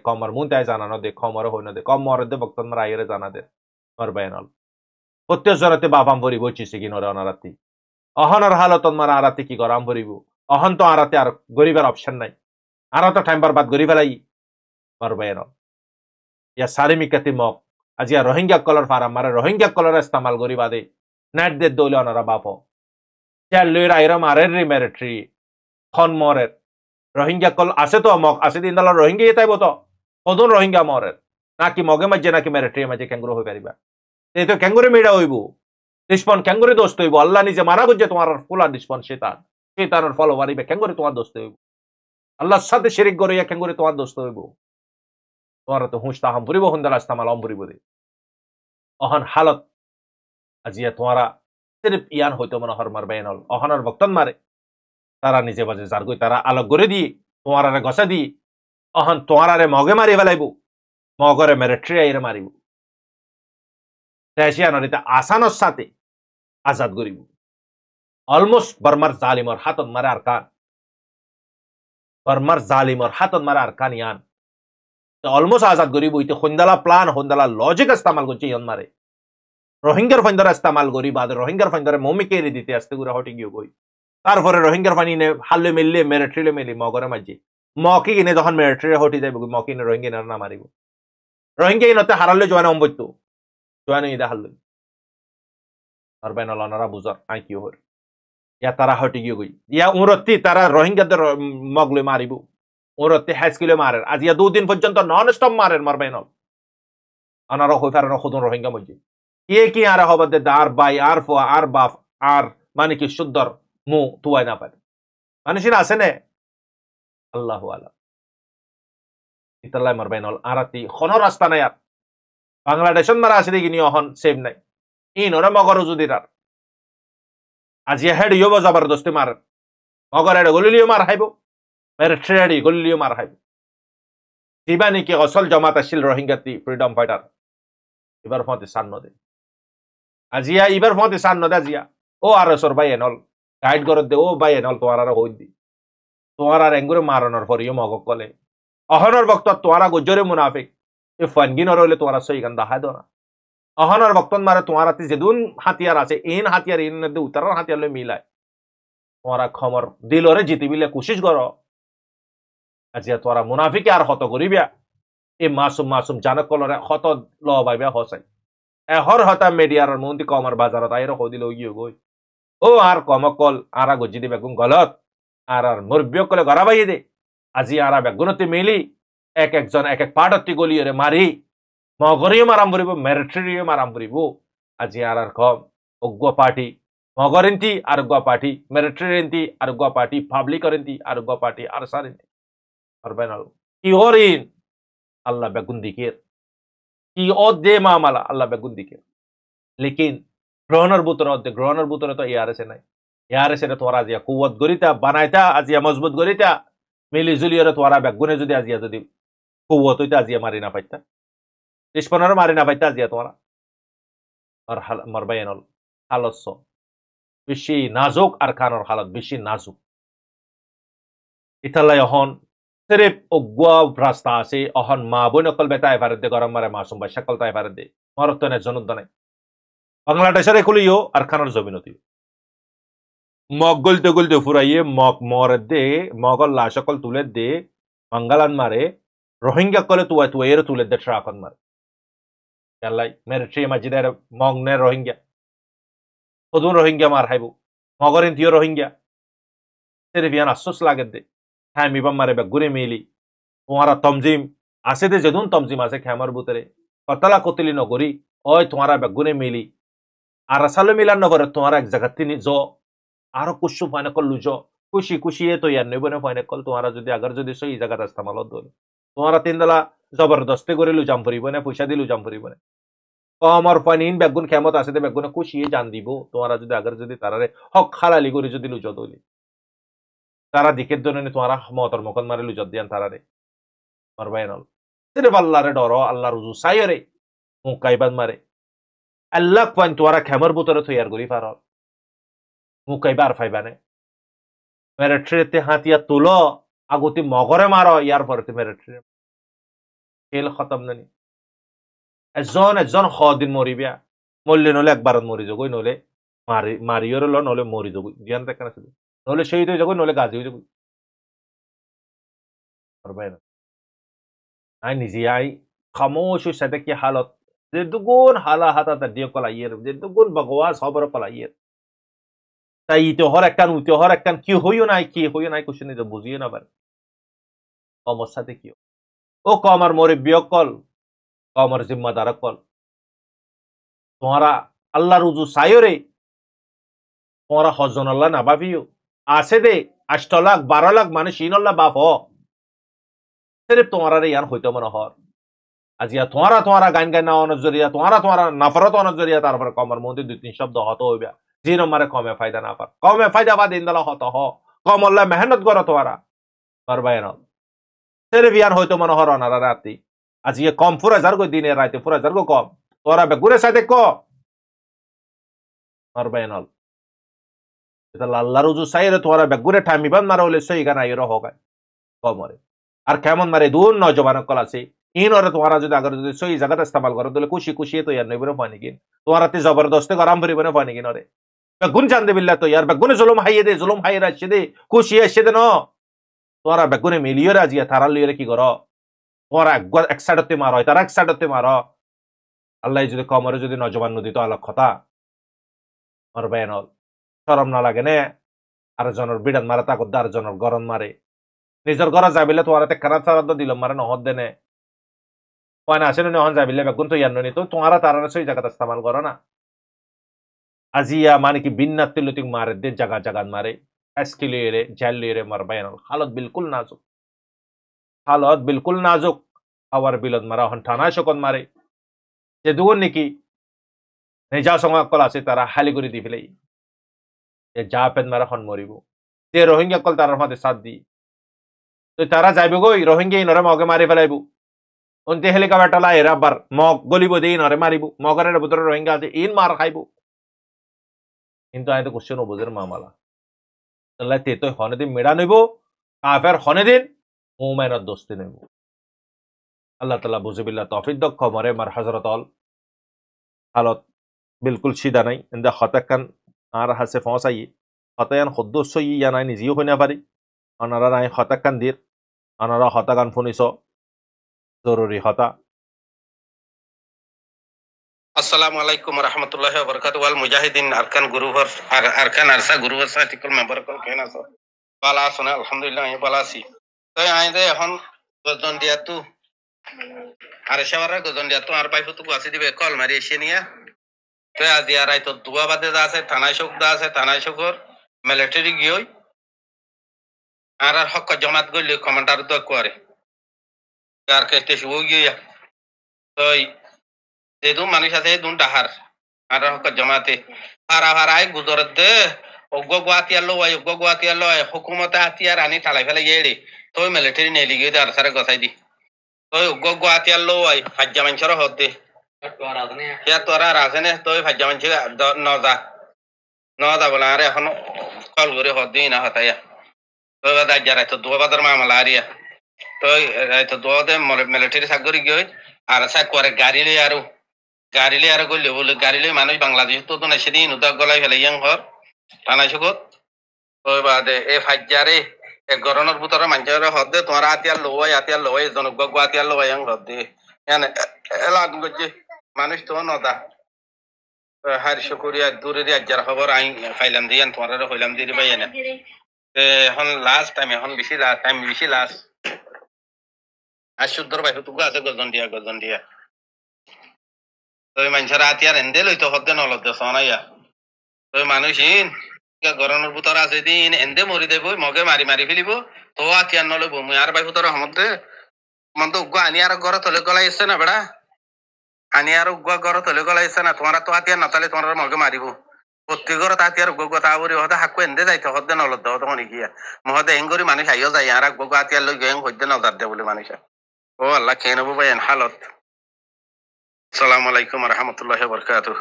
কমর মুন্তায় জানানো দে কমর হই না দে কমর দে বক্তন মারা আইরে জানা দে মারবে নল প্রত্যেক জনতে বাবাম ভরিব চিসি কিনরে অনারাতি অহনর হালতন মারা আরাতি কি গরাম ভরিব অহন তো আরাতে আর গরিবের অপশন নাই আর তো টাইম বারবাদ গরিব লাই মারবে ন ইয়া সারিমিকাতি মক আজিয়া রোহিঙ্গা কলর ফারাম মারে রোহিঙ্গা কলর ইস্তেমাল গরিবা দে নেট দে দইলে অনারা বাপ চাল লইর আইরা মারের রি মিলিটারি খন মরের রোহিঙ্গা কল আছে তো মক আছে দিন দালা রোহিঙ্গা এটাই বতো কদন রোহিঙ্গা মরের নাকি মগে মাঝে নাকি মিলিটারি মাঝে ক্যাঙ্গুরু হই পারিবা এই তো ক্যাঙ্গুরি মেডা হইব দিশপন ক্যাঙ্গুরি দোস্ত হইব আল্লাহ নিজে মানা করছে তোমার ফুলা দিশপন শয়তানের ফলো মারিবে ক্যাঙ্গুরি তোমার দোস্ত হইব আল্লাহর সাথে শিরিক করিয়া ক্যাঙ্গুরি তোমার দোস্ত হইব তোমার তো হুঁশ তাহাম ভরিব হুন্দালা ইস্তেমাল ভরিব দে অহন হালত আজিয়া তোমারা সিরিফ ইয়ান হইতো মনে হর মারবে নল অহনর বক্তন মারে তারা নিজে বাজে জারগই তারা আলোক করে দিয়ে তোমার গছা দিয়ে অহন তোমার মগে মারি ফেলাইব মগরে মিলিটারি আইরে মারিব দেশিয়ানরিতে আসানোর সাথে আজাদ করিব অলমোস্ট বর্মার জালিমর হাতত মারে আর কান বর্মার জালিমর হাতত মারে আর কান ইয়ান অলমোস্ট আজাদ করিব ইতে হন্দালা প্লান হন্দালা লজিক ইস্তেমাল করছে ইয়ান মারে রোহিঙ্গার ফাইন্দরা ইস্তেমাল করি বাদ রোহিঙ্গার ফাইন্দরে মমিকে এনে দিতে আসতে গুড়া হটে গিয়ে গই তারপরে রোহিঙ্গার ফানি নে হাল্লে মিললে মিলিটারি মিলি মগরে মাঝে মকি কিনে যখন মিলিটারি হটি যাইব মকি নে রোহিঙ্গা না মারিব রোহিঙ্গা ইনতে হারালে জোয়ানা অম্বইত জোয়ানা ইদা হাল্লে আর বেনাল অনারা বুঝার আই কি হর ইয়া তারা হটি গিয়ে গই ইয়া উরত্তি তারা রোহিঙ্গাদের মগলে মারিব উরত্তি হাইস্কুলে মারের আজ ইয়া দুদিন পর্যন্ত নন স্টপ মারের মারবে নল অনারা হই ফারানো খুদন রোহিঙ্গা মজি কে কি আর হবদে আর বাই আর ফুয়া আর বাপ আর মানে কি সুন্দর মু তুয়াই না পারে মানুষের আছে নে আল্লাহ আলা ইতাল্লাই মারবে নল আরাতি খনো রাস্তা নাই আর বাংলাদেশন মারা আছে দেখি অহন সেভ নাই ইনরে মগর যুদিরার আজি হেড ইয়ব জবরদস্তি মার মগর এড গলিলিও মার হাইব মেরে ট্রেডি গলিলিও মার হাইব দিবানি কি অসল জমাত আসিল রোহিঙ্গাতি ফ্রিডম ফাইটার এবার ফতে সান্ন দে আজিয়া এবার ফতে সান্ন দে আজিয়া ও আর সর ভাই এনল গাইড করত দে ও ভাই এনল তোমার আর হই দি তোমার আর এঙ্গুরে মারণর পরিও মগ কলে অহনর বক্ত তোমারা গুজরে মুনাফিক এ ফানগিনর হইলে তোমারা সই গান দাহাই দো না অহনর বক্তন মারে তোমার হাতে যেদুন হাতিয়ার আছে ইন হাতিয়ার ইন দে উত্তরের হাতিয়ার লই মিলায় তোমারা খমর দিলরে জিতিবিলে কোশিশ করো আজিয়া তোরা মুনাফিকে আর হত করিবা এই মাসুম জানক কলরে হত ল বাইবা হসাই এহর হতা মিডিয়ার মন্ত্রী কমর বাজারত আইর হদিল গিয়ে গই ও আর কমকল আর গজি দিবে গুণ গলত আর মুরব্বিয় কলে গড়াবাই দে আজি আর বেগুনতি মিলি একজন এক পাটতি গলিয়রে মারি মগরিও মারাম ভরিব মিলিটারিও মারাম ভরিব আজি আর কম অজ্ঞ পার্টি মগরিন্তি আর অজ্ঞ পার্টি মিলিটারিন্তি আর অজ্ঞ পার্টি পাবলিকরিন্তি আর অজ্ঞ পার্টি আর সারিন্তি আর বেনাল কি হরিন আল্লাহ বেগুন দিকের কি ও দে মামালা আল্লাহ বেগুন দিকের লেকিন গ্রহণের বুতরে তো ইয়ারএসএ নাই ইয়ারএসএ তোরা আজিয়া কুওয়াত গরিতা বানাইতা আজিয়া মজবুত গরিতা মিলি জুলিয়রে তোরা বেগুনে যদি আজিয়া যদি কুওয়াত হইতা আজিয়া মারি না পাইতা ইসপনার মারি না পাইতা আজিয়া তোরা আর মারবাইনল হালস বেশি নাজুক আর কানর হালত বেশি নাজুক ইতালাই হন সিরিফ অগুয়া রাস্তা আছে অহন মা বোন অকল বেতা এভারে দে গরম মারে মাসুম বা সকল তা এভারে দে মরতনে জনুদ নাই বাংলাদেশের খুলিও আর খানার জমিনতি মগ গলতে ফুরাইয়ে মগ মরে দে মগল লাশ অকল তুলে দে মঙ্গলান মারে রোহিঙ্গা কলে তুয়া এর তুলে দে ট্রাকন মারে ইয়াল্লাই মেরে ট্রি মাজিদের মগ নে রোহিঙ্গা কদুন রোহিঙ্গা মার হাইবু মগরিন তিও রোহিঙ্গা সিরিফ ইয়ান আফসোস লাগে দে হ্যাঁ মিবাম মারে বেগুনে মিলি তোমারা তমজিম আছে দে যেদুন তমজিম আছে খেমার বুতরে কতলা কতলি নগরী ওই তোমারা বেগুনে মিলি আর আসালে মিলান নগরে তোমারা এক জায়গা তিনি জ আরো কুসু ফাইনে কল লুজ খুশি খুশি তো ইয়ার নেব না ফাইনে কল তোমারা যদি আগার যদি সই জায়গাটা ইস্তেমাল দল তোমারা তিন দলা জবরদস্তি করে লুজাম ফুরিব না পয়সা দি লুজাম ফুরিব না কমর ফাইন বেগুন খেমত আছে দে বেগুনে খুশি জান দিব তোমারা যদি আগার যদি তারারে হক খালালি করে যদি লুজ দলি তারা দিকের জন্য তোমারা মতর মকন মারে লুজত দিয়ান তারারে মারবাই নল সিরিফ আল্লাহরে ডর আল্লাহ রুজু সাইরে মুকাইবাদ মারে আল্লাহ পান তোরা খেমর বুতরে তৈয়ার করি পার মুকাইবার ফাইবানে মেরে ট্রেতে হাতিয়া তুলো আগতি মগরে মারো ইয়ার পরে মেরে ট্রে খেল খতম নানি এজন দিন মরিবিয়া মরলে নলে একবার মরি যাবই নলে মারিওর ল নলে মরি যাবই জ্ঞান দেখা না নলে শহীদ হয়ে যাবই নলে গাজি হয়ে যাবই পারবাই না আই নিজে আই খামোশ সাথে কি হালত যে দুগুণ হালা হাতা দিয়ে কলাইয়ের যে দুগুণ বগওয়াস খবর কলাইয়ের তাই ইতিহর একখান উতিহর একখান কি হইও নাই কোশ্চেন নিতে বুঝিও না পারে কমর সাথে কি ও কমর মরিবিয় কল কমর জিম্মাদার কল তোমারা আল্লাহ রুজু সাইরে তোমারা হজন আল্লাহ না ভাবিও আছে দে 8 লাখ 12 লাখ মানুষ ইনল্লাহ বাপ হ সিরিফ তোমারা রে ইয়ান হইতো মনে হর আজিয়া তোমারা গান না অনজরিয়া তোমারা নফরত অনজরিয়া তারপর কমর মধ্যে 2-3 শব্দ হত হইবা যে নম্বরে কমে ফায়দা না পার কমে ফায়দা বাদ ইনদালা হত হ কম আল্লাহ মেহনত করো তোমারা পারবাই না সিরিফ ইয়ান হইতো মনে হর অনারা রাতি আজিয়ে কম ফুরা জারগো দিনে রাতে ফুরা জারগো কম তোরা বেগুরে সাথে ক পারবাই না এটা আল্লাহ রুজু সাইরে তোরা বেগুরে ঠামিবান মারা হলে সই গানা ইরো হোগায় কমরে আর কেমন মারে দূর নজবান কল আছে ইন ওরা তোমারা যদি আগে যদি সই জায়গাটা ইস্তেমাল করো তাহলে খুশি খুশি তো ইয়ার নেবে পানি কিন তোমারা তে জবরদস্তি গরম ভরিব না পানি কিন রে বেগুন জান দে বিল্লাহ তো ইয়ার বেগুনে জুলুম হাইয়ে দে জুলুম হাইয়ে রাখছে দে খুশি আসছে দে ন তোমারা বেগুনে মিলিয়ে রাজিয়া তারা লিয়ে কি করো তোমারা এক সাইডতে মারো তারা এক সাইডতে মারো আল্লাহ যদি কমরে যদি নজবান নদী তো আলাপ কথা আর বেনল শরম না লাগে নে আর জনের বিড়ান মারে তাকত আর জনের গরম মারে নিজের ঘরে যাবিলে তোমার খানা চারা দিল মারে নহদ দেনে কয়না আসেন নহন যাবিলে বেগুন তো ইয়ান তো তোমারা তারা সেই জায়গাতে ইস্তেমাল করো না আজিয়া মানে কি বিন্নাত তিলুতিক মারে দে জায়গা মারে এসকিলিয়ে জেল লিয়ে মার বাইনাল হালত বিলকুল নাজুক আবার বিলত মারা হন ঠানা শকন মারে যে দুগুন নাকি নিজা সঙ্গকল আছে তারা হালি করে দি ফেলাই যে যা পেন মারা হন মরিব যে রোহিঙ্গা কল তার মাঝে সাথ দি তো তারা যাইব গই রোহিঙ্গা ইনরে মগে মারি ফেলাইব অন্তে হেলিকপ্টার লাই রাবার মগ গলিব দে ইনরে মারিব মগরের ভিতরে রোহিঙ্গা আছে ইন মার খাইব কিন্তু আই তো কোশ্চেন বুঝের মামালা আল্লাহ তে তো হনে দিন মেড়া নেব কাফের হনে দিন মুমিনের দোস্তি নেব আল্লাহ তাআলা বুঝিবিল্লাহ তৌফিক দক্ষ মরে মার হযরত আল হালত বিলকুল সিধা নাই ইন্দা খতাকান আর হাসে ফসাই খতায়ান খুদ্দুস সই ইয়ানাই নিজেও হইনা পারি অনারা নাই হতাকান দির অনারা হতাকান ফুনিস জরুরি হতা আসসালামু আলাইকুম রহমতুল্লাহি ওয়া বারাকাতুহু ওয়াল মুজাহিদিন আরকান গুরুহর আরকান আরসা গুরুহর সাথিকল মেম্বার কল কেনা সো বালা আসনা আলহামদুলিল্লাহ আমি বালা আছি তো আইদে এখন গজন দিয়াতু আর সেবারে গজন দিয়াতু আর পাইফু তো আসি দিবে কল মারি এসে নিয়া তো আজি আর আইতো দুয়া বাদে আছে থানায় শোক দা আছে থানায় শোকর মিলিটারি গিয়ই আর হক জমাত গলি কমান্ডার তো করে আর কেতে শুও গিয়া তো যেদু মানুষ আছে দুন ডাহার আর হক জমাতে ভাড়াই গুজরত দে অগ্গুয়াতিয়ার লয় হুকুমতে আতিয়ার আনি ঠালাই ফেলে গিয়ে তো মিলিটারি নেলি গিয়ে আর সারে গসাই দি তো অগ্গুয়াতিয়ার লয় ফাজ্জা মানুষের হদ দে ইয়ার তোরা রাজনে তো ফাজ্জা মানুষ নজা বলে আর এখন কল করে হদ দিই না হতাইয়া তো যারা তো দুবাদার মামলা আরিয়া তো তো দোয়াতে মিলিটারি চাকরি গিয়ে আর করে গাড়ি লই আর গলি বলে গাড়ি লই মানুষ বাংলাদেশ তো না সেদিন উদাক গলাই ফেলে ইয়াং ঘর টানা সুগত ওই বাদে এ ফাজ্জারে এ গরনের ভিতরে মানুষের হদে তোমার আতিয়ার লোয়াই জনক আতিয়ার লোয়াই ইয়াং হদে এনে এলা গজ্জে মানুষ তো নদা হার শুকুরিয়া দূরে আজ্জার খবর আই খাইলাম দিয়ান তোমার হইলাম দিয়ে ভাই এনে এখন লাস্ট টাইম এখন বেশি লাস্ট আর শুদ্ধর ভাই তুগো আছে গজন দিয়া তো মানুষের আতিয়ার এন্দে লইতো হদে নলদে সনাইয়া তো মানুষিন গরমের ভিতর আছে দিন এন্দে মরি দেব মগে মারি ফেলিব তো আতিয়ার নলব মুই আর ভাই ভিতর হমদে মন তো উগ্গ আনি আর ঘর তলে গলাই এসছে না বেড়া আনি আর উগ্গ ঘর তলে গলাই এসছে না তোমার তো আতিয়ার নাতালে তোমার মগে মারিব প্রত্যেক ঘর আতিয়ার উগ্গ তা বলি হতে হাকু এন্দে যাইতে হদে নলদ তখন গিয়া মহদে এঙ্গরি মানুষ আইও যাই আর উগ্গ আতিয়ার লই গেং হইতে নজার দে বলে মানুষ ও আল্লাহ খেয়ে নেবো ভাই হালত আসসালামু আলাইকুম রহমতুল্লাহ বরকাতুহ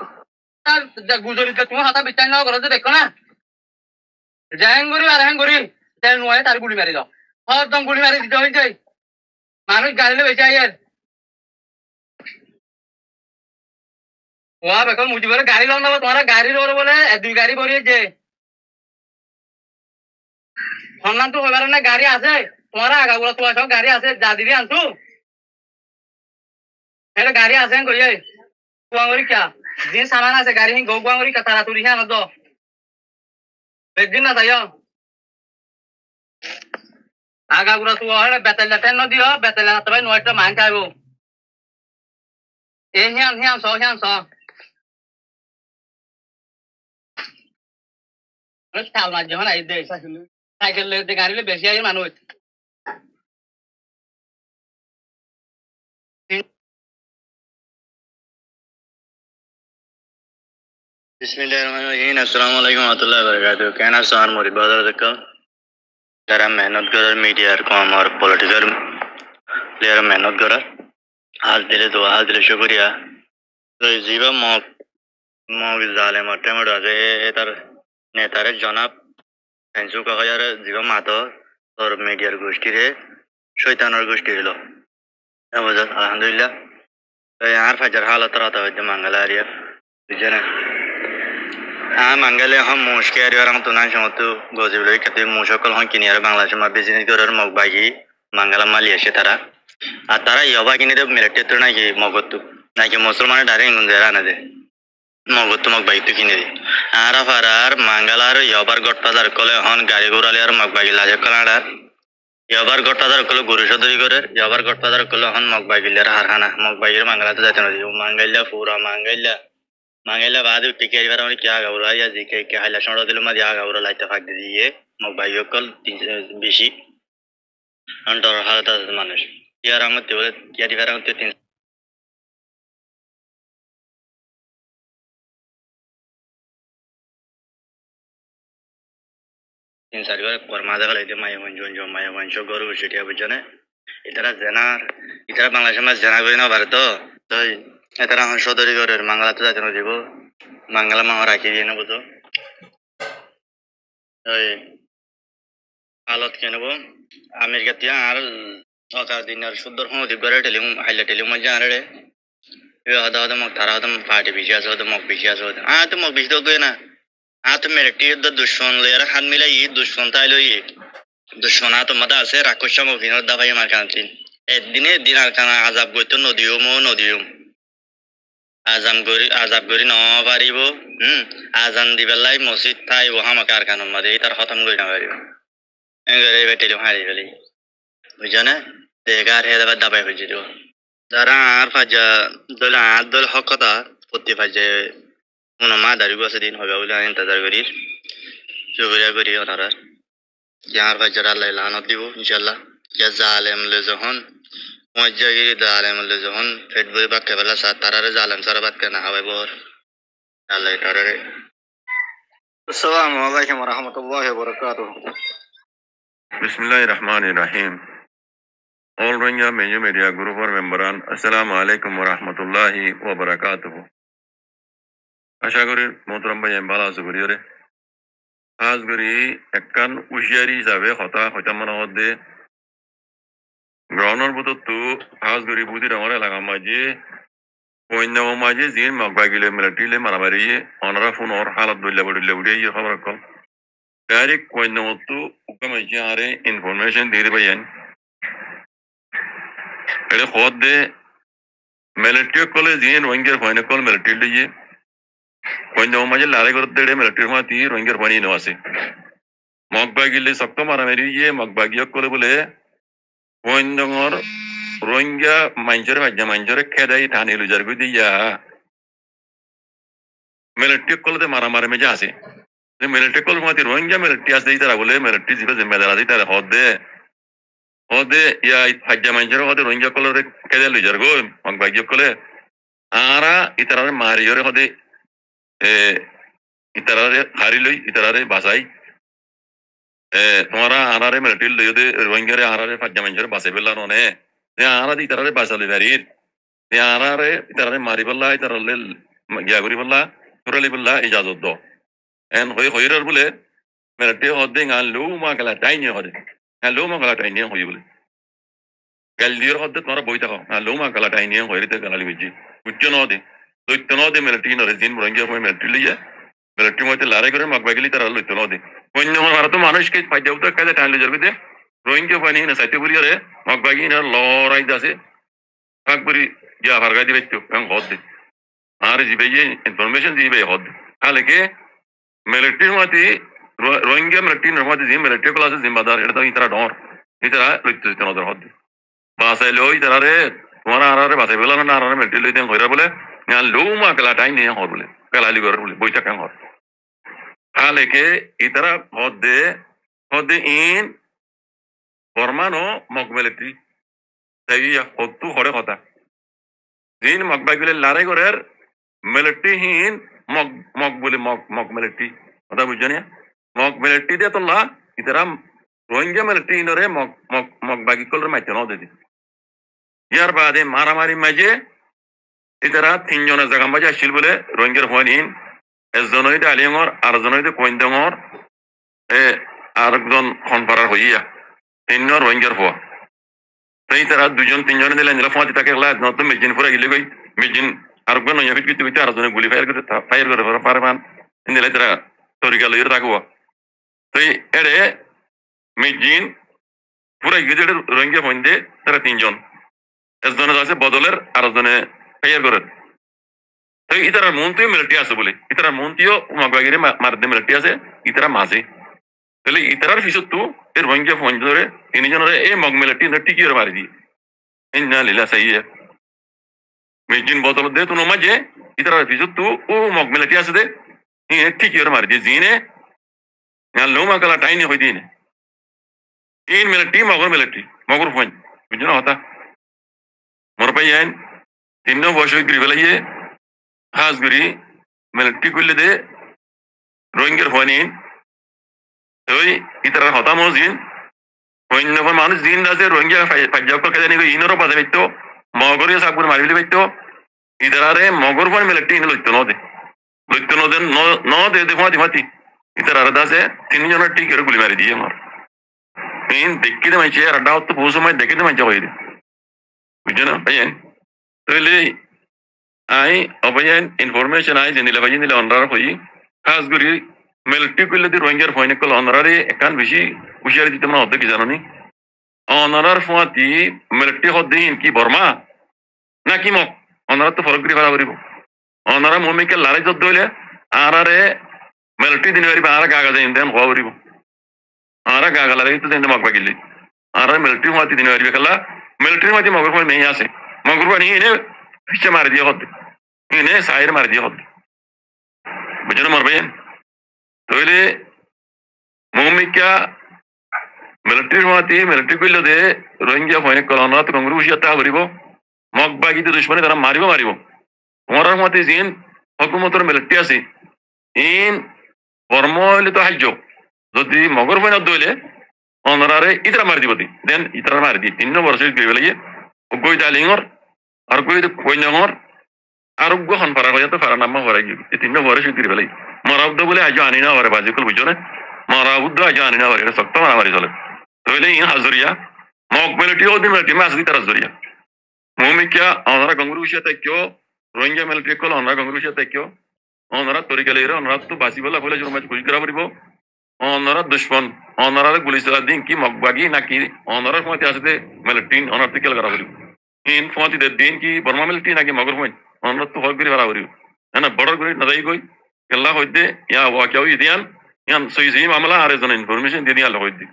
গুজরিতে তুমি হাতা বিচার নাও করো দেখো না জ্যাং করি আর হ্যাং করি জ্যাং নয় তার গুলি মারি দাও একদম গুলি মারি দিতে হয়েছে মানুষ গাড়িলে বেঁচে আইয়ের ওয়া বেকন মুজি বলে গাড়ি লোন নেবো তোমার গাড়ি লোন বলে 2 গাড়ি ভরিয়েছে সন্ধান তো হইবার না গাড়ি আছে তোমার আগাগুলো তোমার সব গাড়ি আছে যা দিবি আনছু এটা গাড়ি আছে কইয়ে গুয়াঙ্গরি কা যে সামান আছে গাড়ি হিং গুয়াঙ্গরি কা তারা তুরি হ্যাঁ নদ বেদিন না তাইও আগাগুলো তো হয় বেতালা টেন নদিও বেতালা তবে নয়টা মান খাইবো এ হিয়ান স চাল মাছ যখন আই দে সাইকেল গাড়ি বেশি আই মানুষ बिस्मिल्लाहिर्रहमानिर्रहीम अस्सलाम वालेकुम रहमतुल्लाहि व बरकातुहू कहना सार मोरी बादर देखो जरा मेहनत कर मीडिया को हमार पॉलिटिकल प्लेयर मेहनत कर हाल दिले शुक्रिया तो जीवा मौक जालेम टेमड आगे तार नेतारे जनाब फेंसु कहा यार जीवा मातो और मीडियार गोष्ठी रे शैतानर गोष्ठी लो अल्हम्दुलिल्लाह तो यार फजर हालत रहता है मंगलारिया बुझे Mangale ham mushkil orang tunan shontu gozibuloi kati mushokol han kini ara Bangladesh ma business gorer mogbagi Mangala Malaysia tara atara yoba kini de military tu naki mogotu naki musulman dare ngundera na de mogotu mogbagi tu kini de ara farar Mangalar yobar godfather kole han gari gorali ar mogbagi laje kolada yobar godfather kole guru shodri gorer yobar godfather kole han mogbagi ler harhana mogbagi Mangala tu jate no Mangala pura Mangala बाद ticket वाला उन्हें क्या गाउरा या जिके क्या हाल शोड़ा दिलो मध्य आ गाउरा light फाक दी है mobile कल बेशी अंतर हालत है मानुष यार हम तो क्या दिवारा हम तो 3 साल का परमादा का लेते माय वंशो गौरव शिटिया बचने इतना बांग्लादेश में जना कोई ना भारत तो इतना हम शोधरी करे मंगला तो जाते ना जीवो मंगला में राखी दिए ना बुझो हालत क्या ना वो अमेरिका तिया आर औकार दिन यार शुद्धर हो दिबरे टेलीम मजा आ रहे ये आधा मग तारा आधा पार्टी बिचास होता मग बिचास होता तो मग बिच तो गए ना तो मेरे टीम द दुश्मन ले यार हाथ मिला ये दुश्मन ताइलो ये दुश्मन तो मदा से राक्षसा मग विनोद दवाई मार कांतिन दिन आरकाना आजाब गई तो नदियों आजाब गरी न पारिबो आजान दिबेलाई मस्जिद थाई वहां मकार कानून मदे तार खत्म गई ना पारिबो एंगरे बेटेलो हारी गली बुझाना देगार हे दबा दबाई हो जिरो दारा आर फाजा दल हकता पत्ती फाजे उन मा दारी गसे दिन होगा उला इंतजार करी शुक्रिया करी ओनारा यार फाजा अल्लाह लानत दिबो इंशाल्लाह या जालिम ले जहन मज्जागिरी जालिम ले जहन फेटबुरी बात के वाला साथ तारा रे जालिम सारा बात करना हवे बोर अल्लाह तारा रे अस्सलाम वालेकुम व रहमतुल्लाहि व बरकातुहू Bismillahirrahmanirrahim. All Rohingya Major Media Group or memberan Assalamu alaikum wa rahmatullahi wa barakatuh. আশা করি মোহতরম ভাই ভালো আছো করি রে আজ করি একখান উশিয়ারি হিসাবে হতা মনে হতে গ্রহণের বুতো তো হাজ গরি বুদির আমার এলাকা মাঝে অন্য মাঝে জিন মগবাগিলে মিলিটারিলে মারামারি অনরা ফোন ওর হালত বললে বলে ইয়ে খবর কল ডাইরেক্ট অন্য তো উকামাইছে আরে ইনফরমেশন দিয়ে দেবেন এটা খোদ দে মিলিটারি কলেজ জিন রোহিঙ্গার ফাইনে কল মিলিটারি দিয়ে অন্য মাঝে লারে করতে মিলিটারি মাতি রোহিঙ্গার ফাইনে নো আছে মগবাগিলে শক্ত মারামারি ইয়ে মগবাগিয়ে কলে বলে অন্যর রোহিঙ্গা মাঞ্চরে ভাজ্যা মাঞ্চরে খেদাই থানি লুজার গুই দিয়া মিলিটারি কলতে মারামারি মেজা আছে মিলিটারি কল মাতি রোহিঙ্গা মিলিটারি আছে তারা বলে মিলিটারি জিবে জিম্মেদার আছে তারা হদে ইয়া ভাজ্যা মাঞ্চরে হদে রোহিঙ্গা কলরে খেদাই লুজার গো মগবাগিয়ে কলে আরা ইতারারে মারিয়রে হদে ইতারারে হারি লই ইতারারে বাসাই তোমারা আনারে মিলিটারি লই দে রোহিঙ্গারে আনারে ভাজ্যা মাঞ্চরে বাসাই বেলা ননে আরা দি ইতারারে বাসালি বাড়ির আরারে ইতারারে মারি বললা ইতারালে গিয়া করি বললা তুরালি বললা ইজাজত দ এন হইরার বলে মিলিটারি হদে গান লো মা গলা টাইনি হদে লো মা গলা টাইনি হই বলে গালদির হদে তোমরা বই থাকো লো মা গলা টাইনি হইরিতে গালালি বিজি উচ্চ নদে দৈত্য নদে মিলিটারি নরে দিন রোহিঙ্গা হয়ে মিলিটারি লিয়া মিলিটারি মধ্যে লড়াই করে মগবাগিলি তারা লইতো নদে অন্য ভারত মানুষকে ফাইজাও তো কাজে টাইলে যাবে দে রোহিঙ্গা পানি না সাইতে বুড়িয়ারে মগবাগি না লড়াই দাসে কাকবরি যা ফারগা দিবে তো কাম হদে আর জিবে ইনফরমেশন দিবে হদে হালকে মিলিটারি মধ্যে রোহিঙ্গা মিলিটারি মধ্যে যে মিলিটারি ক্লাস জিম্মেদার এটা তো ইতারা ডর ইতারা লইতো নদর হদে বাসাই লই তারারে তোমার আরারে বাসাই বলা না আরারে মিলিটারি লইতে কইরা বলে না লো মা গলা টাই নিয়ে হর বলে গলালি করে বলে বইটা কাম হর হালকে ইতারা হদে ইন বর্মানো মগ মিলিটারি তাই হতু হরে কথা জিন মগবাগিলে লড়াই করার মিলিটারি হিন মগ বলে মগ মিলিটারি কথা বুঝছেন মগ মিলিটারি দিয়ে তোলা ইতারা রোহিঙ্গা মিলিটারি নরে মগবাগি কলর মাইতে ন দিদি ইয়ার বাদে মারামারি মাঝে ইতারা তিনজনের জায়গা মাঝে আসছিল বলে রোহিঙ্গার হন হিন একজন হইতে আলিয়ঙর আর একজন হইতে কইন্দঙর আর একজন খনপাড়ার হইয়া তিনজন রোহিঙ্গার হওয়া তাই তারা দুজন তিনজনে দিলেন ফাঁতি তাকে নতুন মেজিন ফুরা গেলে গই মেজিন আর একজন নয়া ফিট করতে আর একজনে গুলি ফায়ার করে পারবান দিলে তারা তরিকা লইয়ে থাকবো তাই এড়ে মেজিন পুরা গিয়ে রোহিঙ্গা ফোন তারা তিনজন একজনে আছে বদলের আর একজনে ফায়ার করে তাই ইতারা মন্ত্রী মিলিটারি আছে বলে ইতারা মন্ত্রীও মগবাগিরে মারদে মিলিটারি আছে ইতারা মাঝে তাহলে ইতারার পিছত তো এর রোহিঙ্গা ফোন ধরে তিনজনের এই মগ মিলিটারি টিকিয়ে মারি দিয়ে ইন্না লিল্লাহি সাইয়্যা মেজিন বদল দে তো নমাজে ইতারার পিছত তো ও মগ মিলিটারি আছে দে টিকিয়ে মারি দিয়ে জিনে না লোমা গলা টাইনি হই দিনে তিন মিলিটারি মগর ফোন বুঝছো হতা মোর পাই আইন তিন বছর গিরিবেলাইয়ে হাজ গরি মিলিটারি করলে দে রোহিঙ্গার ফোন ওই ইতারা হতা মজিন অন্য মানুষ দিন আছে রোহিঙ্গা পাঞ্জাব কে জানি ইনরও বাজে পাইতো মগরে সাবগুর মারিলে পাইতো ইতারারে মগর ফোন মিলিটারি লইতো নদে দেখো দিমাতি ইতারা দাসে তিনজনের টিকের গুলি মারি দিয়ে আমার দেখতে মাইছে আর ডাউট তো বহু সময় দেখতে মাইছে হয়ে বুঝছো না ভাইয়েন তাহলে আই অবয়ান ইনফরমেশন আই জেনিলে ভাই জেনিলে অনরার হই খাস করি মিলিটারি করলে দি রোহিঙ্গার ফয়নে কল অনরারে একান বেশি হুশিয়ারি দিতে মনে হতে কি জানো নি অনরার ফুয়াতি মিলিটারি হদ্দিন কি বর্মা নাকি মক অনরার তো ফরক করি ভাড়া করিব অনরা মমিকে লড়াই যুদ্ধ হইলে আরারে মিলিটারি দিন পারিব আর গাগা যাই দেন হওয়া করিব আর গাগা লড়াই তো দেন মক বাগিলি আর মিলিটারি ফুয়াতি দিন পারিব খেলা মিলিটারি মাঝে মগর ফোন মেয়ে আছে মগর ফোন ইনে পিছে মারি দিয়ে হদ্দে ইনে সাইর মারি দিয়ে হদ্দে বুঝছো না মোর ভাই তাহলে মৌমিকা মিলিটারি মাতি মিলিটারি করলে দে রোহিঙ্গা ফোনে কলনা তো কংগ্রেস হুশিয়ার তা করিব মগবাগিতে দুশ্মনে তারা মারিব তোমার মতে জিন হকুমতর মিলিটারি আছে ইন কর্ম হইলে তো সাহায্য যদি মগর ফোন দইলে অনরারে ইতরা মারি দিব দেন ইতরা মারি দি 3 বছর গিয়ে লাগে গই দালিঙর আর গই কইনাঙর আর গহন পারা হয়ে তো পারা নাম হরাই গিয়ে 3 বছর গিয়ে লাগে মরাবদ বলে আজ আনি না ওরে বাজিকল বুঝছো না মরাবদ আজ আনি না ওরে শক্ত মারামারি চলে তাহলে ইন হাজরিয়া মগ মিলিটারি ওদিন মিলিটারি মাছ দি তারা জড়িয়া মমিকা অনরা গঙ্গুরুশিয়া তাইক্য রোহিঙ্গা মিলিটারি কল অনরা গঙ্গুরুশিয়া তাইক্য অনরা তরিকা লইরে অনরা তো বাসি বলা বলে জুরমাজ গুলি করা পড়িব অনরা দুশ্মন অনরা গুলি চলা দিন কি মগবাগি নাকি অনরা ফমতি আছে মিলিটারি অনরা তো কেল করা পড়িব ইন ফমতি দিন কি বর্মা মিলিটারি নাকি মগর ফমতি অনরা তো হল করি করা পড়িব না বর্ডার করি না যাই গই কেল্লা হইতে ইয়া ওয়াকিয়াও ইদিয়ান ইয়ান সই মামলা আর এজন ইনফরমেশন দিয়ে দিয়াল হইতে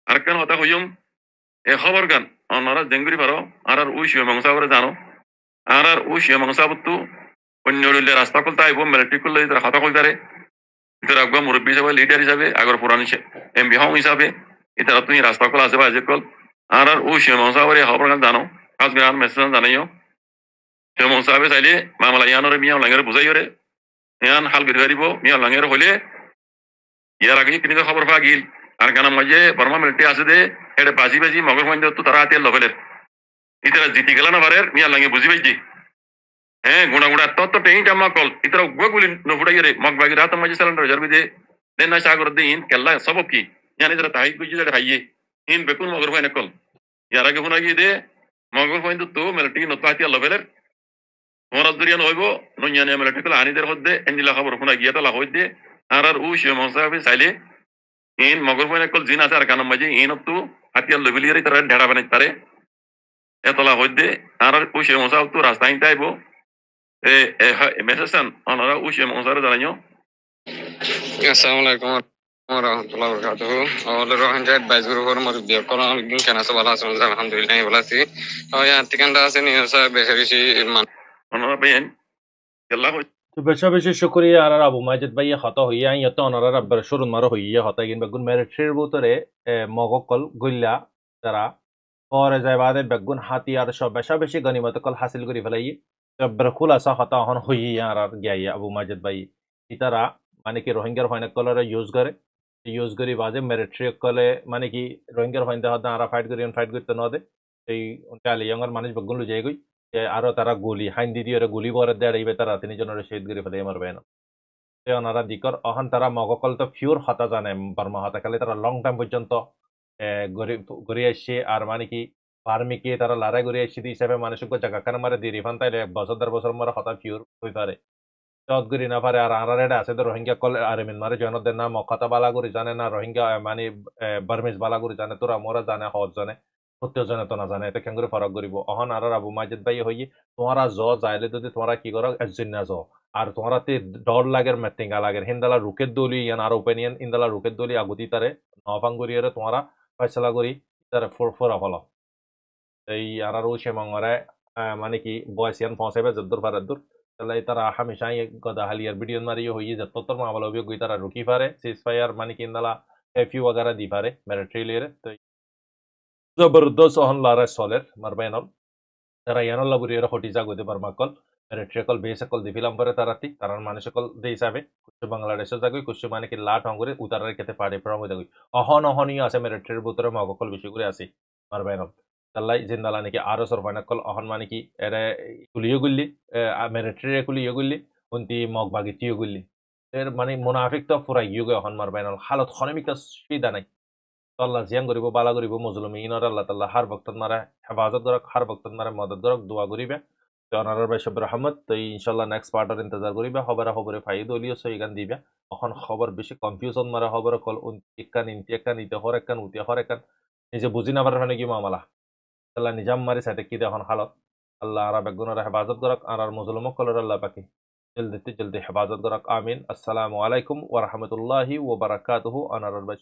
আর কেন কথা হইম এ খবর গান অনরা জেঙ্গুরি পারো আর উই শিও মংসা করে জানো আর উই শিও মংসা বত্তু অন্য রাস্তা খুলতে আইব মিলিটারি করলে তারা খাতা খুলতারে ইতারা একবার মুরব্বী হিসাবে লিডার হিসাবে আগর পুরান এমপি হং হিসাবে ইতারা তুমি রাস্তা কল আছে বা যে কল আর উই শিও মংসা করে খবর গান জানো কাজ গান মেসেজ জানাইও শিও মংসা চাইলে মামলা ইয়ানোরে মিয়া লাঙ্গের বুঝাইরে ইয়ান হাল গিরি হারিব মিয়া লাঙ্গের হলে ইয়ার আগে কিন্তু খবর পাওয়া গিল আর কেন মাঝে বর্মা মিলিটারি আছে দে এটা বাজি বাজি মগর মহিন্দা তো তারা হাতে লবেলের ইতারা জিতি গেল না বারের মিয়া লাগে বুঝি পাইছি হ্যাঁ গুণা গুণা তত টেই জামা কল ইতারা গুলি নফুড়াইরে মগ বাগি রাত মাঝে সিলিন্ডার রিজার্ভ দে দেন না সাগর দে ইন কেল্লা সব কি জানি তারা তাই গুজি দে হাইয়ে ইন বেকুন মগর মহিনে কল ইয়ার আগে গুণা গিয়ে দে মগর মহিন্দা তো মিলিটারি নত হাতে লবেলের তোমরা দুরিয়ান হইব নইয়ানে মিলিটারি কল আনিদের হদ্দে এন্দিলা খবর গুণা গিয়া তালা হইদে আর ও শিও মংসাবে চাইলে ইন মগর মহিনে কল জিন আছে আর কানম মাঝে ইন তো হাতিয়ার লবিলিয়ারে তারা ঢেড়া বানাই পারে এতলা হইদে আর উশে মশা তো রাস্তা আইতে আইব মেসেজ ওনারা উশে মশারে জানাইও আসসালামু আলাইকুম ওয়া রাহমাতুল্লাহি ওয়া বারাকাতুহু আমাদের রোহিঙ্গা অ্যাডভাইস গ্রুপের মধ্যে কোন একদিন কেন সব ভালো আছেন আলহামদুলিল্লাহ ভালো আছি ওই আর্টিকেলটা আছে নিউজ বেশি বেশি ওনারা বেন কেল্লা হই তো বেশি বেশি শুকরিয়া আর আবু মাজিদ ভাই হতা হইয়া ইয়ত ওনারা রব্বার শুরুন মারো হইয়া হতা কিন বেগুন মিলিটারির ভিতরে মগকল গইল্লা তারা পরে যায় বাদে বেগুন হাতিয়ার সব বেশা বেশি গনিমত কল হাসিল করি ফেলাই রব্বার খুলাসা হতা হন হইয়া আর গিয়া আবু মাজিদ ভাই ইতারা মানে কি রোহিঙ্গার ফাইনাল কলরে ইউজ করি বাজে মিলিটারি কলে মানে কি রোহিঙ্গার ফাইনাল হতা আর ফাইট করতে ন দে এই কালি ইয়াঙ্গার মানুষ বেগুন লু যাই গই আরো তারা গুলি হাইন্দি দিয়ে গলি বরে দেড়াইবে তারা তিনজনের শহীদ করে ফেলে মারবে না ওনারা দিকর অহন তারা মগকল তো ফিউর হতা জানে বর্মা হতা খালি তারা লং টাইম পর্যন্ত ঘুরে আসছে আর মানে কি ফার্মিকে তারা লড়াই ঘুরে আসছে হিসাবে মানুষকে জায়গা খানে মারে দিয়ে রিফান তাইলে বছর দেড় বছর মারে হতা ফিউর হয়ে পারে চত ঘুরি না পারে আর আর এটা আছে তো রোহিঙ্গা কল আর মিন মারে জনদের নাম কথা বালা করে জানে না রোহিঙ্গা মানে বার্মিজ বালা করে জানে তোরা মোরা জানে হজ জানে সত্য জানে তো না জানে এটা কেন করে ফারাক করিব অহন আর আবু মাজিদ ভাই হই তোমরা যাইলে যদি তোমরা কি করো একজন না আর তোমরা তে ডর লাগের মেটিঙ্গা লাগের হিন্দালা রুকের দলি ইয়ান আর ওপেনিয়ন ইন্দালা রুকের দলি আগুতি তারে নফাঙ্গুরিয়ারে তোমরা ফয়সালা করি তারে ফোরা ফলো এই আর ও সেমঙ্গরে মানে কি বয়স ইয়ান পৌঁছাবে যদ্দুর ফারাদ্দুর তাহলে তারা হামেশা গদা হালিয়ার ভিডিও মারিয়ে হই যত তোর মামলা অভিযোগ তারা রুকি পারে সিজফায়ার মানে কি ইন্দালা এফইউ वगैरह দি পারে মিলিটারি লিয়ারে তো জবরদস্ত অহন লারা সলের মারবেনল তারা ইয়ানল লাগুরিয়ার হটি জাগতে পারমাকল মিলিটারিকল বেসকল দিফিলাম পরে তারাতি তারার মানুষকল দে হিসাবে কুছ বাংলাদেশ জাগই কুছ মানে কি লাট হঙ্গরে উতারার ক্ষেত্রে পাড়ে প্রম জাগই অহনীয় আছে মিলিটারির ভিতরে মগকল বেশি করে আছে মারবেনল তাল্লাই জিন্দালা নাকি আরো সরফানাকল অহন মানে কি এরে কুলিও গুল্লি মিলিটারি কুলিও গুল্লি উন্তি মগ বাগিতিও গুল্লি এর মানে মুনাফিক তো পুরা ইউগে অহন মারবেনল হালত খনিমিকা সুবিধা নাই আল্লাহ জিয়ান করিব বালা করিব মুজলিমিনর আল্লাহ তাআলা হার বক্তত মারে হেফাজত করক হার বক্তত মারে মদদ করক দোয়া করিবে তো অনার ভাই সব রহমত তো ইনশাআল্লাহ নেক্সট পার্টার ইন্তজার করিবে খবরে ফাইদ হলিও সই গান দিবে এখন খবর বেশি কনফিউশন মারা খবর কল ইকান ইতে হর একান উতি হর একান নিজে বুঝি না পারে কি মামলা আল্লাহ নিজাম মারি সাথে কি এখন হালত আল্লাহ আর বেগুনের হেফাজত করক আর মুজলিমক কলর আল্লাহ পাকি জলদি হেফাজত করক আমিন আসসালামু আলাইকুম ওয়া রাহমাতুল্লাহি ওয়া বারাকাতুহু অনার ভাই